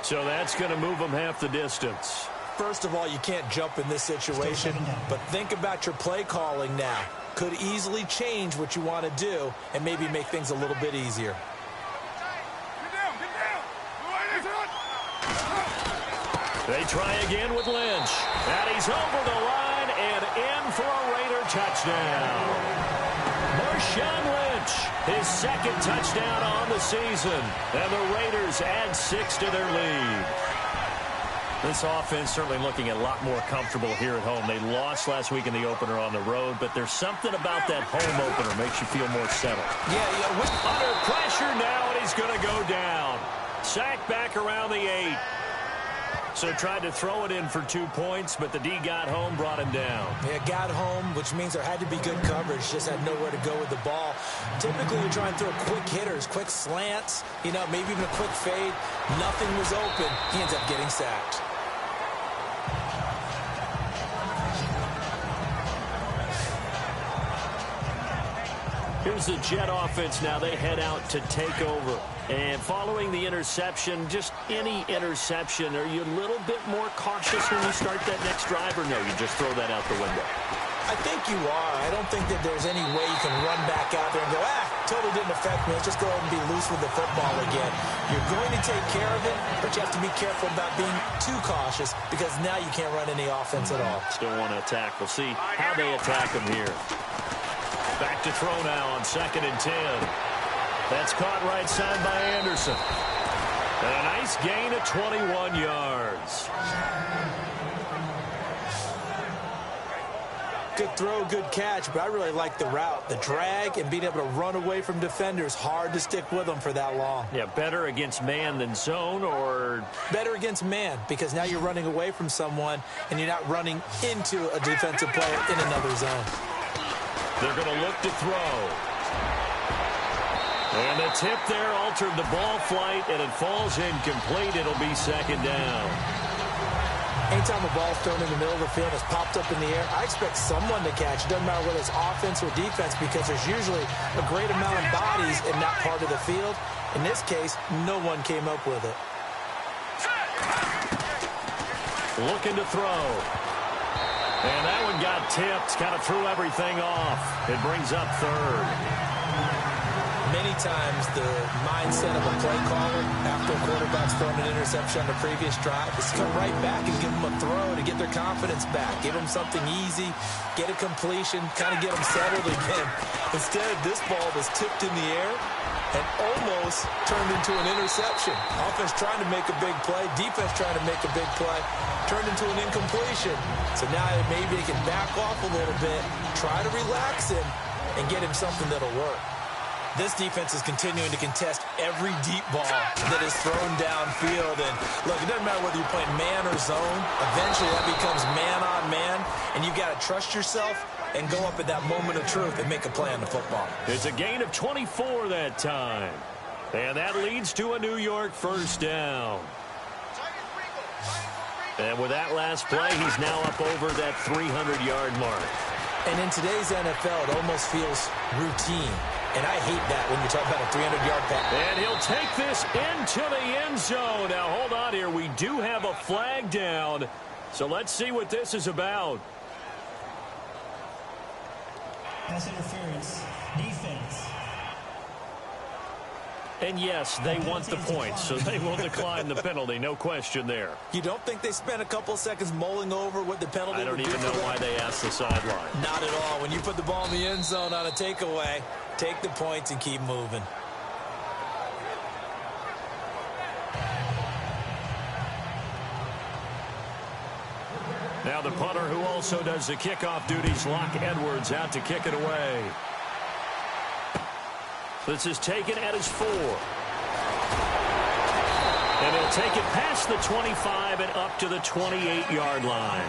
So that's going to move them half the distance. First of all, you can't jump in this situation, but think about your play calling now. Could easily change what you want to do and maybe make things a little bit easier. They try again with Lynch. And he's over the line and in for a Raider touchdown. Marshawn Lynch, his 2nd touchdown on the season. And the Raiders add 6 to their lead. This offense certainly looking a lot more comfortable here at home. They lost last week in the opener on the road, but there's something about that home opener makes you feel more settled. Yeah, under pressure now, and he's going to go down. Sacked back around the 8. So tried to throw it in for 2 points, but the D got home, brought him down. Yeah, got home, which means there had to be good coverage. Just had nowhere to go with the ball. Typically, you're trying to throw quick hitters, quick slants, maybe even a quick fade. Nothing was open. He ends up getting sacked. Here's the Jet offense now. They head out to take over. And following the interception, just any interception, are you a little bit more cautious when you start that next drive, or no, you just throw that out the window? I think you are. I don't think that there's any way you can run back out there and go, totally didn't affect me. Let's just go ahead and be loose with the football again. You're going to take care of it, but you have to be careful about being too cautious because now you can't run any offense at all. Still want to attack. We'll see how they attack him here. Back to throw now on 2nd and 10. That's caught right side by Anderson. And a nice gain of 21 yards. Good throw, good catch, but I really like the route. The drag and being able to run away from defenders, hard to stick with them for that long. Yeah, better against man than zone, or? Better against man, because now you're running away from someone and you're not running into a defensive player in another zone. They're going to look to throw. And the tip there altered the ball flight, and it falls incomplete. It'll be 2nd down. Anytime a ball's thrown in the middle of the field, it's popped up in the air, I expect someone to catch. It doesn't matter whether it's offense or defense because there's usually a great amount of bodies in that part of the field. In this case, no one came up with it. Looking to throw. And that one got tipped, kind of threw everything off. It brings up 3rd. Many times the mindset of a play caller after a quarterback's thrown an interception on the previous drive is to come right back and give them a throw to get their confidence back. Give them something easy, get a completion, kind of get them settled again. Instead, this ball was tipped in the air and almost turned into an interception. Offense trying to make a big play, defense trying to make a big play, turned into an incompletion. So now maybe they can back off a little bit, try to relax him, and get him something that'll work. This defense is continuing to contest every deep ball that is thrown downfield. And, look, it doesn't matter whether you're playing man or zone. Eventually, that becomes man on man, and you've got to trust yourself and go up at that moment of truth and make a play on the football. It's a gain of 24 that time. And that leads to a New York 1st down. And with that last play, he's now up over that 300-yard mark. And in today's NFL, it almost feels routine. And I hate that when you talk about a 300-yard pass. And he'll take this into the end zone. Now, hold on here. We do have a flag down. So let's see what this is about. Pass interference. Defense. And yes, they want the points, so they will decline the penalty. No question there. You don't think they spent a couple seconds mulling over what the penalty would be? I don't even know why they asked the sideline. Not at all. When you put the ball in the end zone on a takeaway, take the points and keep moving. Now the punter who also does the kickoff duties, Locke Edwards, out to kick it away. This is taken at his 4. And he'll take it past the 25 and up to the 28-yard line.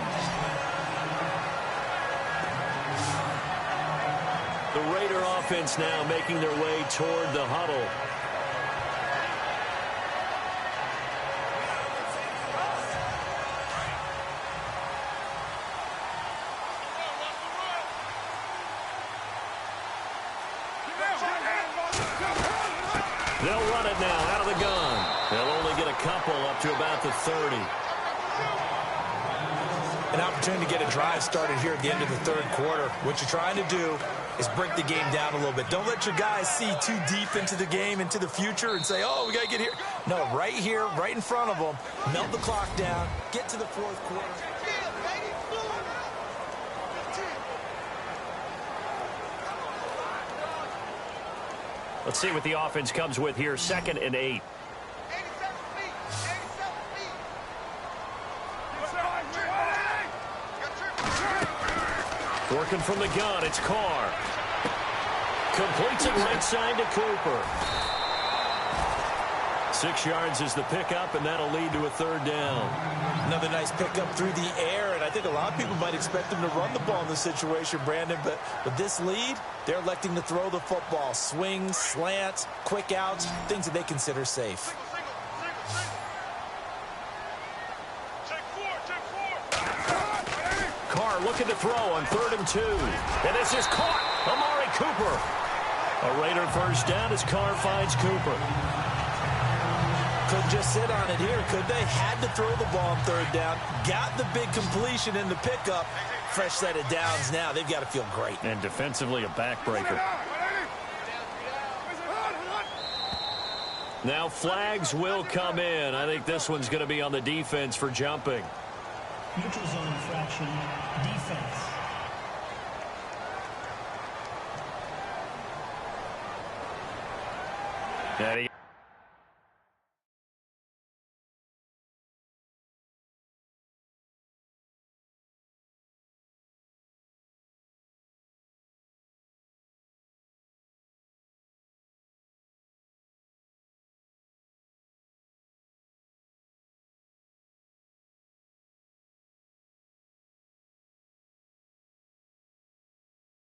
The Raider offense now making their way toward the huddle. They'll run it now out of the gun. They'll only get a couple up to about the 30. An opportunity to get a drive started here at the end of the 3rd quarter. What you're trying to do is break the game down a little bit. Don't let your guys see too deep into the game, into the future, and say, oh, we got to get here. No, right here, right in front of them. Melt the clock down. Get to the 4th quarter. Let's see what the offense comes with here. 2nd and 8. Working from the gun, it's Carr. Completes it right side to Cooper. 6 yards is the pickup, and that'll lead to a third down. Another nice pickup through the air, and I think a lot of people might expect them to run the ball in this situation, Brandon, but with this lead, they're electing to throw the football. Swings, slants, quick outs, things that they consider safe. Carr looking to throw on 3rd and 2. And this is caught. Amari Cooper. A Raider first down as Carr finds Cooper. Couldn't just sit on it here, could they? Had to throw the ball on 3rd down. Got the big completion in the pickup. Fresh set of downs now. They've got to feel great. And defensively, a backbreaker. Now flags will come in. I think this one's going to be on the defense for jumping. Neutral zone infraction, defense. And he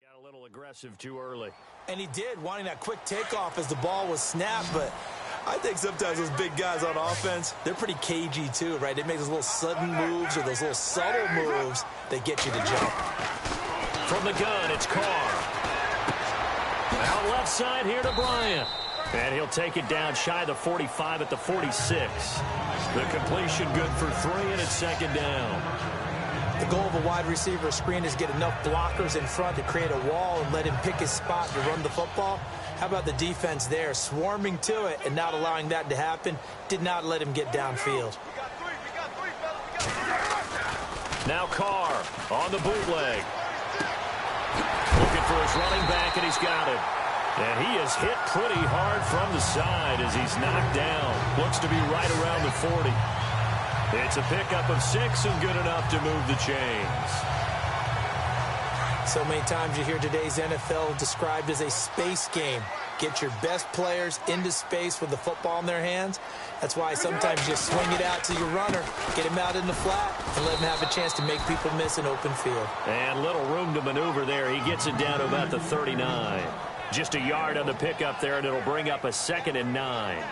got a little aggressive too early. And he did, wanting that quick takeoff as the ball was snapped, but I think sometimes those big guys on offense, they're pretty cagey too, right? They make those little sudden moves or those little subtle moves that get you to jump. From the gun, it's Carr. Out left side here to Bryant. And he'll take it down shy of the 45 at the 46. The completion good for 3, and it's 2nd down. The goal of a wide receiver screen is get enough blockers in front to create a wall and let him pick his spot to run the football. How about the defense there, swarming to it and not allowing that to happen? Did not let him get downfield. Now Carr on the bootleg. Looking for his running back, and he's got it. And he is hit pretty hard from the side as he's knocked down. Looks to be right around the 40. It's a pickup of 6 and good enough to move the chains. So many times you hear today's NFL described as a space game. Get your best players into space with the football in their hands. That's why sometimes you swing it out to your runner, get him out in the flat, and let him have a chance to make people miss an open field. And little room to maneuver there. He gets it down to about the 39. Just a yard on the pickup there, and it'll bring up a 2nd and 9.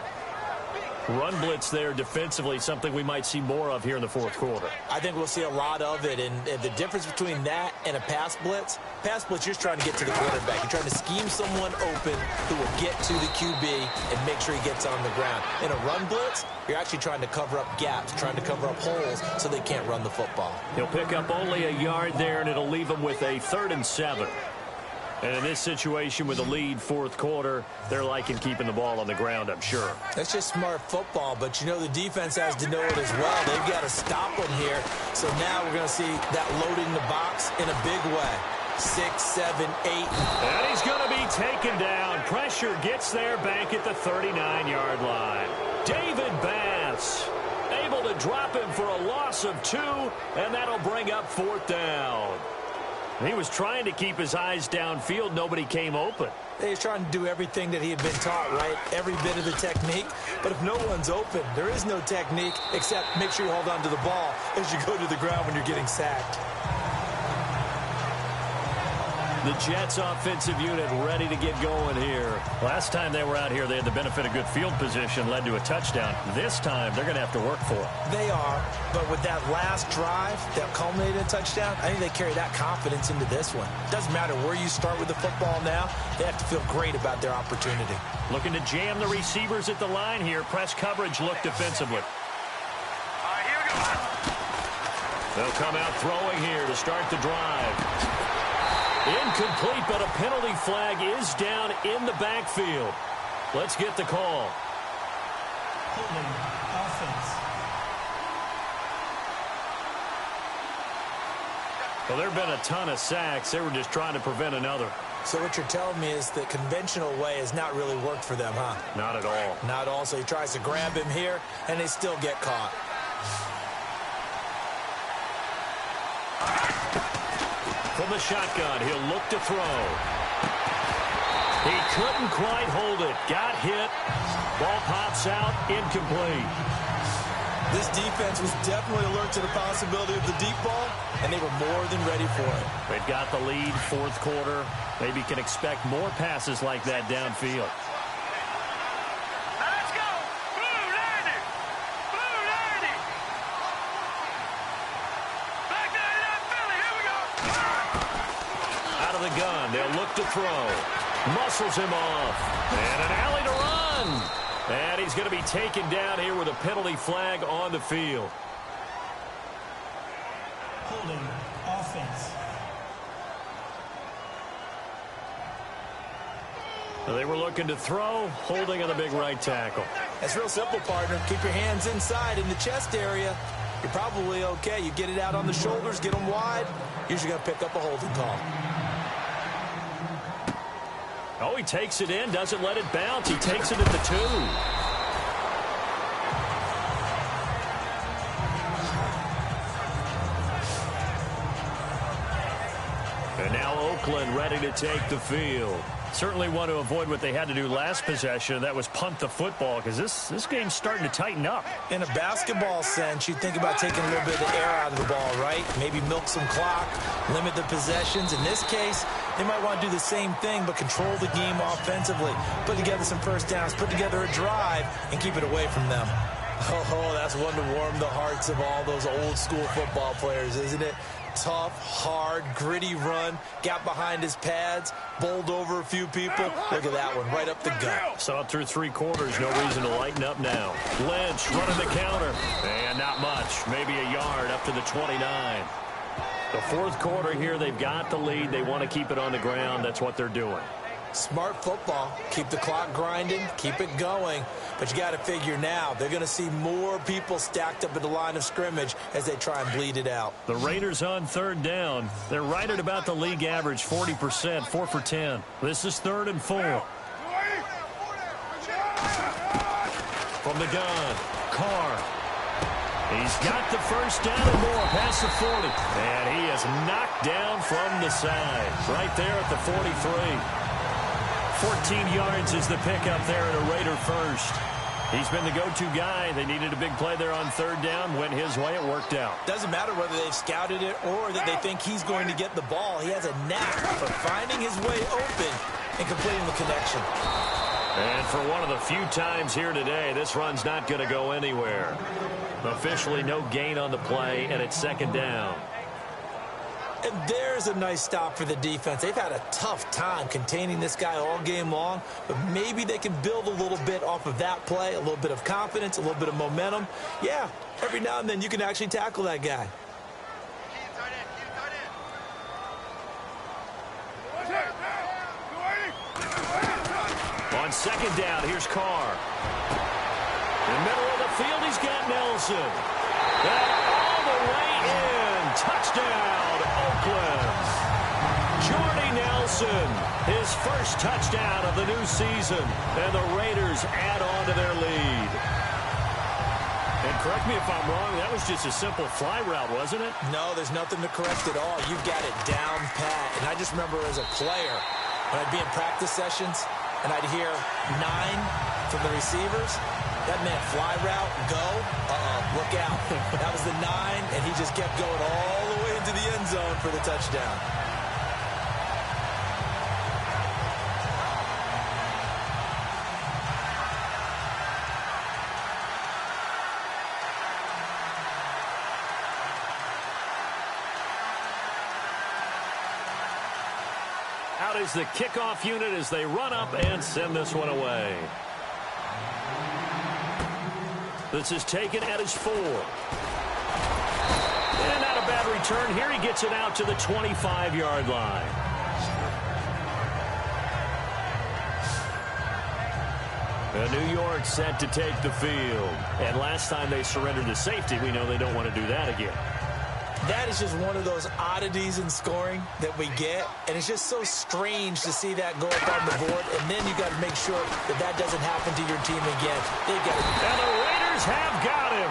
Run blitz there defensively, something we might see more of here in the 4th quarter. I think we'll see a lot of it, and the difference between that and a pass blitz, you're just trying to get to the quarterback. You're trying to scheme someone open who will get to the QB and make sure he gets on the ground. In a run blitz, you're actually trying to cover up gaps, trying to cover up holes so they can't run the football. He'll pick up only a yard there, and it'll leave him with a 3rd and 7. And in this situation with a lead 4th quarter, they're liking keeping the ball on the ground, I'm sure. That's just smart football, but you know the defense has to know it as well. They've got to stop them here. So now we're going to see that loading the box in a big way. 6, 7, 8. And he's going to be taken down. Pressure gets there back at the 39-yard line. David Bass able to drop him for a loss of 2, and that'll bring up 4th down. He was trying to keep his eyes downfield. Nobody came open. He's trying to do everything that he had been taught, right? Every bit of the technique. But if no one's open, there is no technique except make sure you hold on to the ball as you go to the ground when you're getting sacked. The Jets offensive unit ready to get going here. Last time they were out here, they had the benefit of good field position, led to a touchdown. This time, they're going to have to work for it. They are, but with that last drive that culminated in a touchdown, I think they carry that confidence into this one. Doesn't matter where you start with the football now, they have to feel great about their opportunity. Looking to jam the receivers at the line here. Press coverage look defensively. Here we go. They'll come out throwing here to start the drive. Incomplete, but a penalty flag is down in the backfield. Let's get the call. Holding, offense. Well, there have been a ton of sacks. They were just trying to prevent another. So what you're telling me is the conventional way has not really worked for them, huh? Not at all. Not at all. So he tries to grab him here, and they still get caught. From the shotgun, he'll look to throw. He couldn't quite hold it. Got hit. Ball pops out, incomplete. This defense was definitely alert to the possibility of the deep ball, and they were more than ready for it. They've got the lead, fourth quarter. Maybe can expect more passes like that downfield. Let's go. Blue lady. Blue lady. Back there in that Philly. Here we go. Out of the gun, they'll look to throw. Muscles him off. And an alley to run. And he's going to be taken down here with a penalty flag on the field. Holding offense. They were looking to throw, holding on the big right tackle. That's real simple, partner. Keep your hands inside in the chest area. You're probably okay. You get it out on the shoulders, get them wide. Usually going to pick up a holding call. Oh, he takes it in, doesn't let it bounce. He takes it at the 2. And now Oakland ready to take the field. Certainly want to avoid what they had to do last possession. That was punt the football, because this game's starting to tighten up. In a basketball sense, you think about taking a little bit of the air out of the ball, right? Maybe milk some clock, limit the possessions. In this case, they might want to do the same thing, but control the game offensively. Put together some first downs, put together a drive, and keep it away from them. Oh, that's one to warm the hearts of all those old school football players, isn't it? Tough, hard, gritty run, got behind his pads, bowled over a few people. Look at that one, right up the gut. Saw it through 3 quarters, no reason to lighten up now. Lynch running the counter, and not much, maybe a yard up to the 29. The fourth quarter here, they've got the lead. They want to keep it on the ground. That's what they're doing. Smart football. Keep the clock grinding, keep it going. But you got to figure now, they're going to see more people stacked up at the line of scrimmage as they try and bleed it out. The Raiders on third down. They're right at about the league average, 40%, 4 for 10. This is 3rd and 4. From the gun, Carr. He's got the first down and more past the 40. And he is knocked down from the side, right there at the 43. 14 yards is the pickup there at a Raider first. He's been the go-to guy. They needed a big play there on third down. Went his way. It worked out. Doesn't matter whether they've scouted it or that they think he's going to get the ball. He has a knack for finding his way open and completing the connection. And for one of the few times here today, this run's not going to go anywhere. Officially no gain on the play, and it's 2nd down. And there's a nice stop for the defense. They've had a tough time containing this guy all game long, but maybe they can build a little bit off of that play, a little bit of confidence, a little bit of momentum. Yeah, every now and then you can actually tackle that guy. On 2nd down, here's Carr. In the middle of the field, he's got Nelson. And all the way in. Touchdown, Oakland. Jordy Nelson, his first touchdown of the new season. And the Raiders add on to their lead. And correct me if I'm wrong, that was just a simple fly route, wasn't it? No, there's nothing to correct at all. You've got it down pat. And I just remember as a player, when I'd be in practice sessions, and I'd hear 9 from the receivers, that meant fly route, go, look out. That was the 9, and he just kept going all the way into the end zone for the touchdown. Out is the kickoff unit as they run up and send this one away. This is taken at his 4. And not a bad return. Here he gets it out to the 25-yard line. New York set to take the field. And last time they surrendered to safety, we know they don't want to do that again. That is just one of those oddities in scoring that we get, and it's just so strange to see that go up on the board, and then you got to make sure that that doesn't happen to your team again. They've got to. And the Raiders have got him.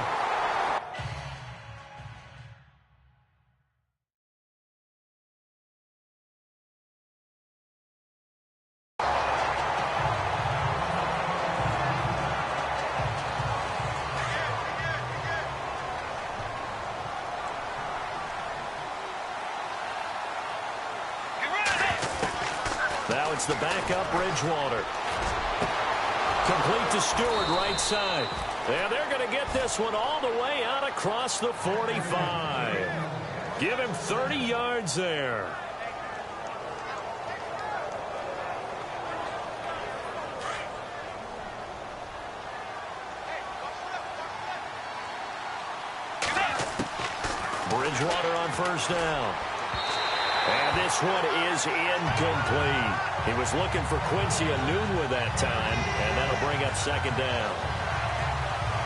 Now it's the backup Bridgewater. Complete to Stewart, right side. And they're going to get this one all the way out across the 45. Give him 30 yards there. Bridgewater on first down. And this one is incomplete. He was looking for Quincy Anoon with that time, and that'll bring up second down.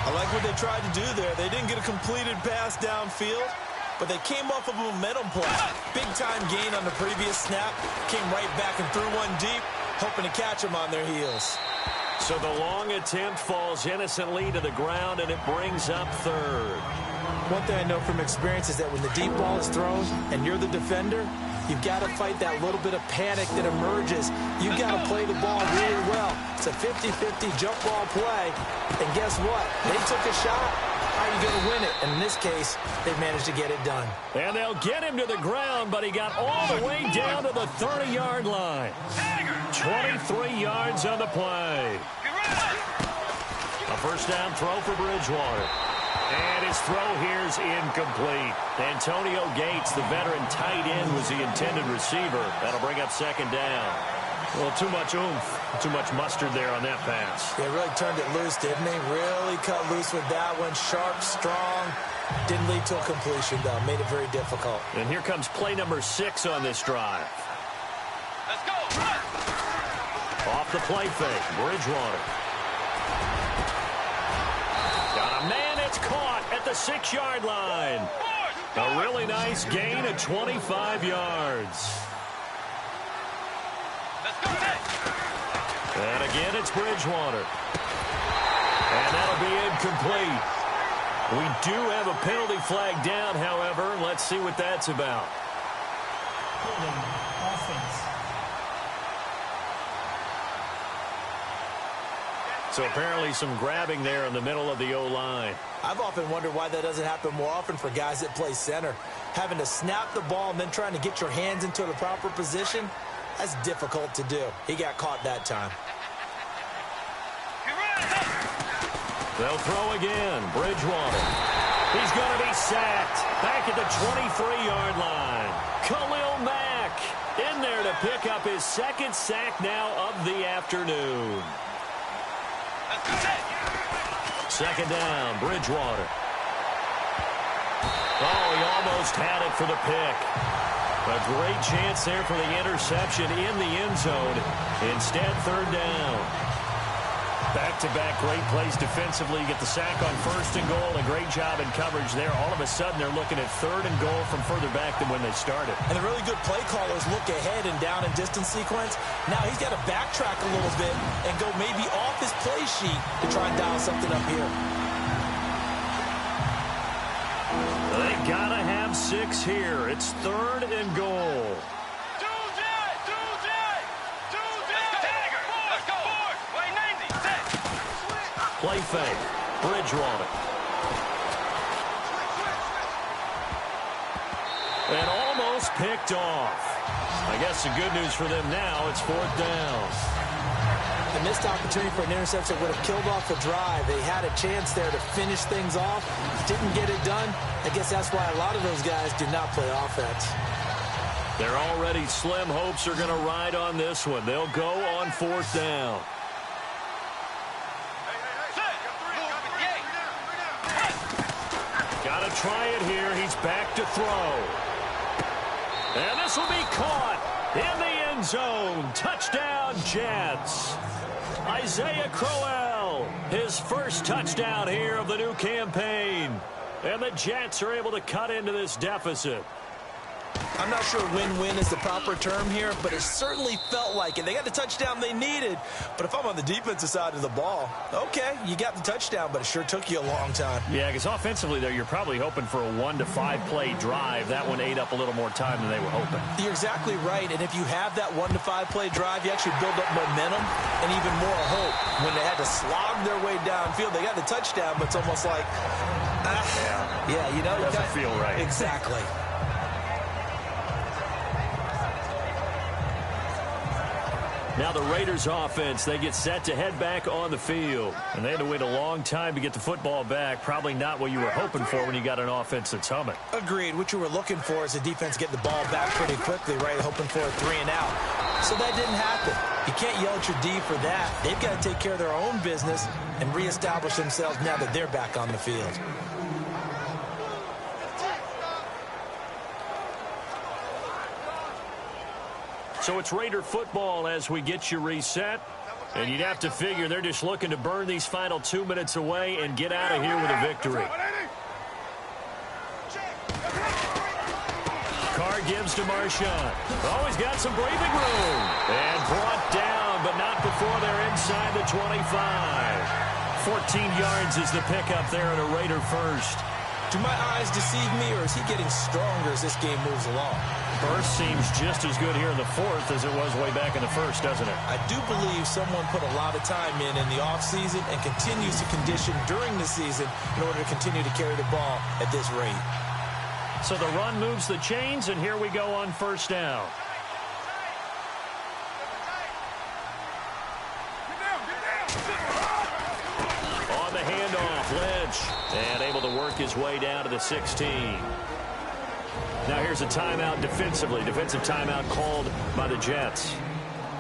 I like what they tried to do there. They didn't get a completed pass downfield, but they came off of a momentum play. Big-time gain on the previous snap. Came right back and threw one deep, hoping to catch them on their heels. So the long attempt falls innocently to the ground, and it brings up third. One thing I know from experience is that when the deep ball is thrown and you're the defender, you've got to fight that little bit of panic that emerges. You've got to play the ball really well. It's a 50-50 jump ball play. And guess what? They took a shot. How are you going to win it? And in this case, they managed to get it done. And they'll get him to the ground, but he got all the way down to the 30-yard line. 23 yards on the play. A first down throw for Bridgewater. And his throw here is incomplete. Antonio Gates, the veteran tight end, was the intended receiver. That'll bring up second down. Well, too much oomph, too much mustard there on that pass. They really turned it loose, didn't they? Really cut loose with that one. Sharp, strong. Didn't lead to a completion, though. Made it very difficult. And here comes play number 6 on this drive. Let's go. Run. Off the play fake, Bridgewater. Got a man, it's caught at the 6-yard line. A really nice gain of 25 yards. And again, it's Bridgewater. And that'll be incomplete. We do have a penalty flag down, however. Let's see what that's about. Holding offense. So apparently some grabbing there in the middle of the O-line. I've often wondered why that doesn't happen more often for guys that play center. Having to snap the ball and then trying to get your hands into the proper position, that's difficult to do. He got caught that time. They'll throw again. Bridgewater. He's going to be sacked. Back at the 23-yard line. Khalil Mack in there to pick up his second sack now of the afternoon. Second down, Bridgewater. Oh, he almost had it for the pick. A great chance there for the interception in the end zone. Instead, third down. Back-to-back great plays defensively. You get the sack on first and goal. A great job in coverage there. All of a sudden, they're looking at third and goal from further back than when they started. And the really good play callers look ahead and down and distance sequence. Now he's got to backtrack a little bit and go maybe off his play sheet to try and dial something up here. They got to have 6 here. It's third and goal. Play fake. Bridgewater. And almost picked off. I guess the good news for them now, it's fourth down. A missed opportunity for an interception would have killed off the drive. They had a chance there to finish things off. Didn't get it done. I guess that's why a lot of those guys do not play offense. Their already slim hopes are going to ride on this one. They'll go on fourth down. Got to try it here. He's back to throw. And this will be caught in the end zone. Touchdown, Jets. Isaiah Crowell, his first touchdown here of the new campaign. And the Jets are able to cut into this deficit. I'm not sure win-win is the proper term here, but it certainly felt like it. They got the touchdown they needed, but if I'm on the defensive side of the ball, okay, you got the touchdown, but it sure took you a long time. Yeah, because offensively there, you're probably hoping for a 1 to 5 play drive. That one ate up a little more time than they were hoping. You're exactly right, and if you have that 1 to 5 play drive, you actually build up momentum and even more hope. When they had to slog their way downfield, they got the touchdown, but it's almost like, yeah, you know, doesn't feel right. Now the Raiders offense, they get set to head back on the field. And they had to wait a long time to get the football back. Probably not what you were hoping for when you got an offense that's humming. Agreed. What you were looking for is the defense getting the ball back pretty quickly, right? Hoping for a 3 and out. So that didn't happen. You can't yell at your D for that. They've got to take care of their own business and reestablish themselves now that they're back on the field. So it's Raider football as we get you reset. And you'd have to figure they're just looking to burn these final 2 minutes away and get out of here with a victory. Carr gives to Marshawn. Oh, he's got some breathing room. And brought down, but not before they're inside the 25. 14 yards is the pickup there in a Raider first. Do my eyes deceive me, or is he getting stronger as this game moves along? Burst seems just as good here in the fourth as it was way back in the first, doesn't it? I do believe someone put a lot of time in the offseason and continues to condition during the season in order to continue to carry the ball at this rate. So the run moves the chains, and here we go on first down. On the handoff, Lynch. And able to work his way down to the 16. Now here's a timeout defensively. Defensive timeout called by the Jets.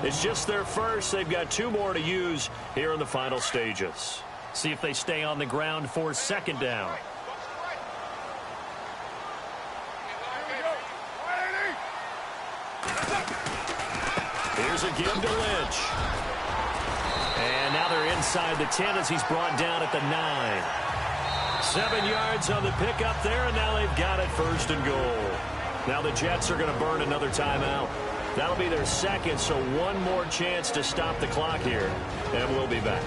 It's just their first. They've got 2 more to use here in the final stages. See if they stay on the ground for second down. Here's a give to Lynch. And now they're inside the 10 as he's brought down at the 9. 7 yards on the pickup there, and now they've got it first and goal. Now the Jets are going to burn another timeout. That'll be their second, so one more chance to stop the clock here, and we'll be back.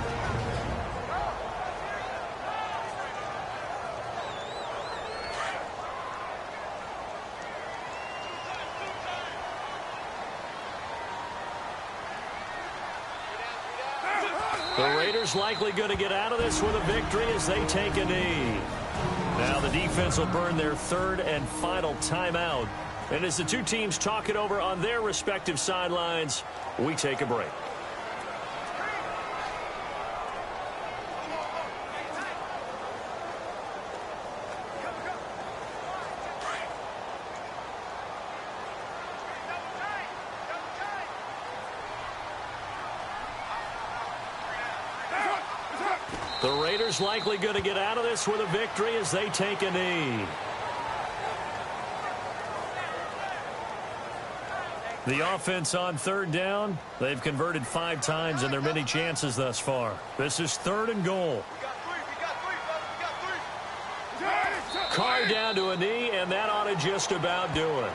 The Raiders likely going to get out of this with a victory as they take a knee. Now the defense will burn their third and final timeout. And as the two teams talk it over on their respective sidelines, we take a break. The Raiders likely going to get out of this with a victory as they take a knee. The offense on third down, they've converted 5 times in their many chances thus far. This is third and goal. Carr down to a knee, and that ought to just about do it.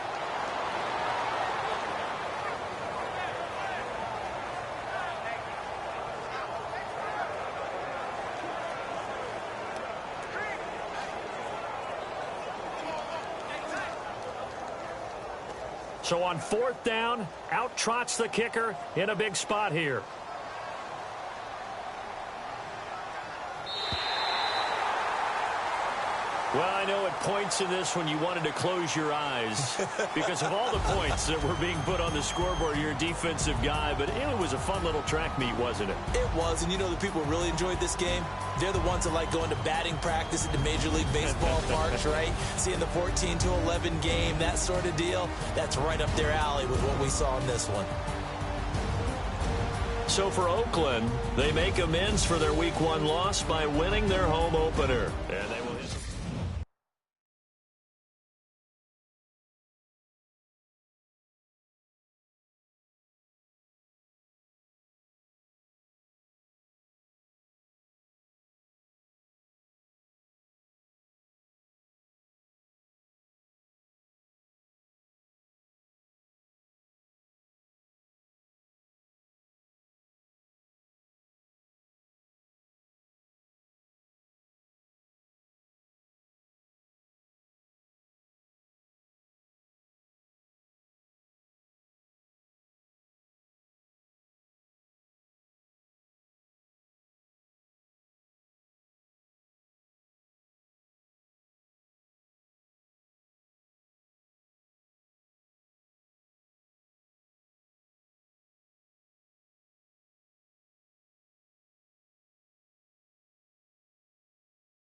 So on fourth down, out trots the kicker in a big spot here. Well, I know at points in this when you wanted to close your eyes because of all the points that were being put on the scoreboard. You're a defensive guy, but it was a fun little track meet, wasn't it? It was, and you know the people really enjoyed this game? They're the ones that like going to batting practice at the Major League Baseball parks, right? Seeing the 14-11 game, that sort of deal. That's right up their alley with what we saw in this one. So for Oakland, they make amends for their Week 1 loss by winning their home opener. And they will hit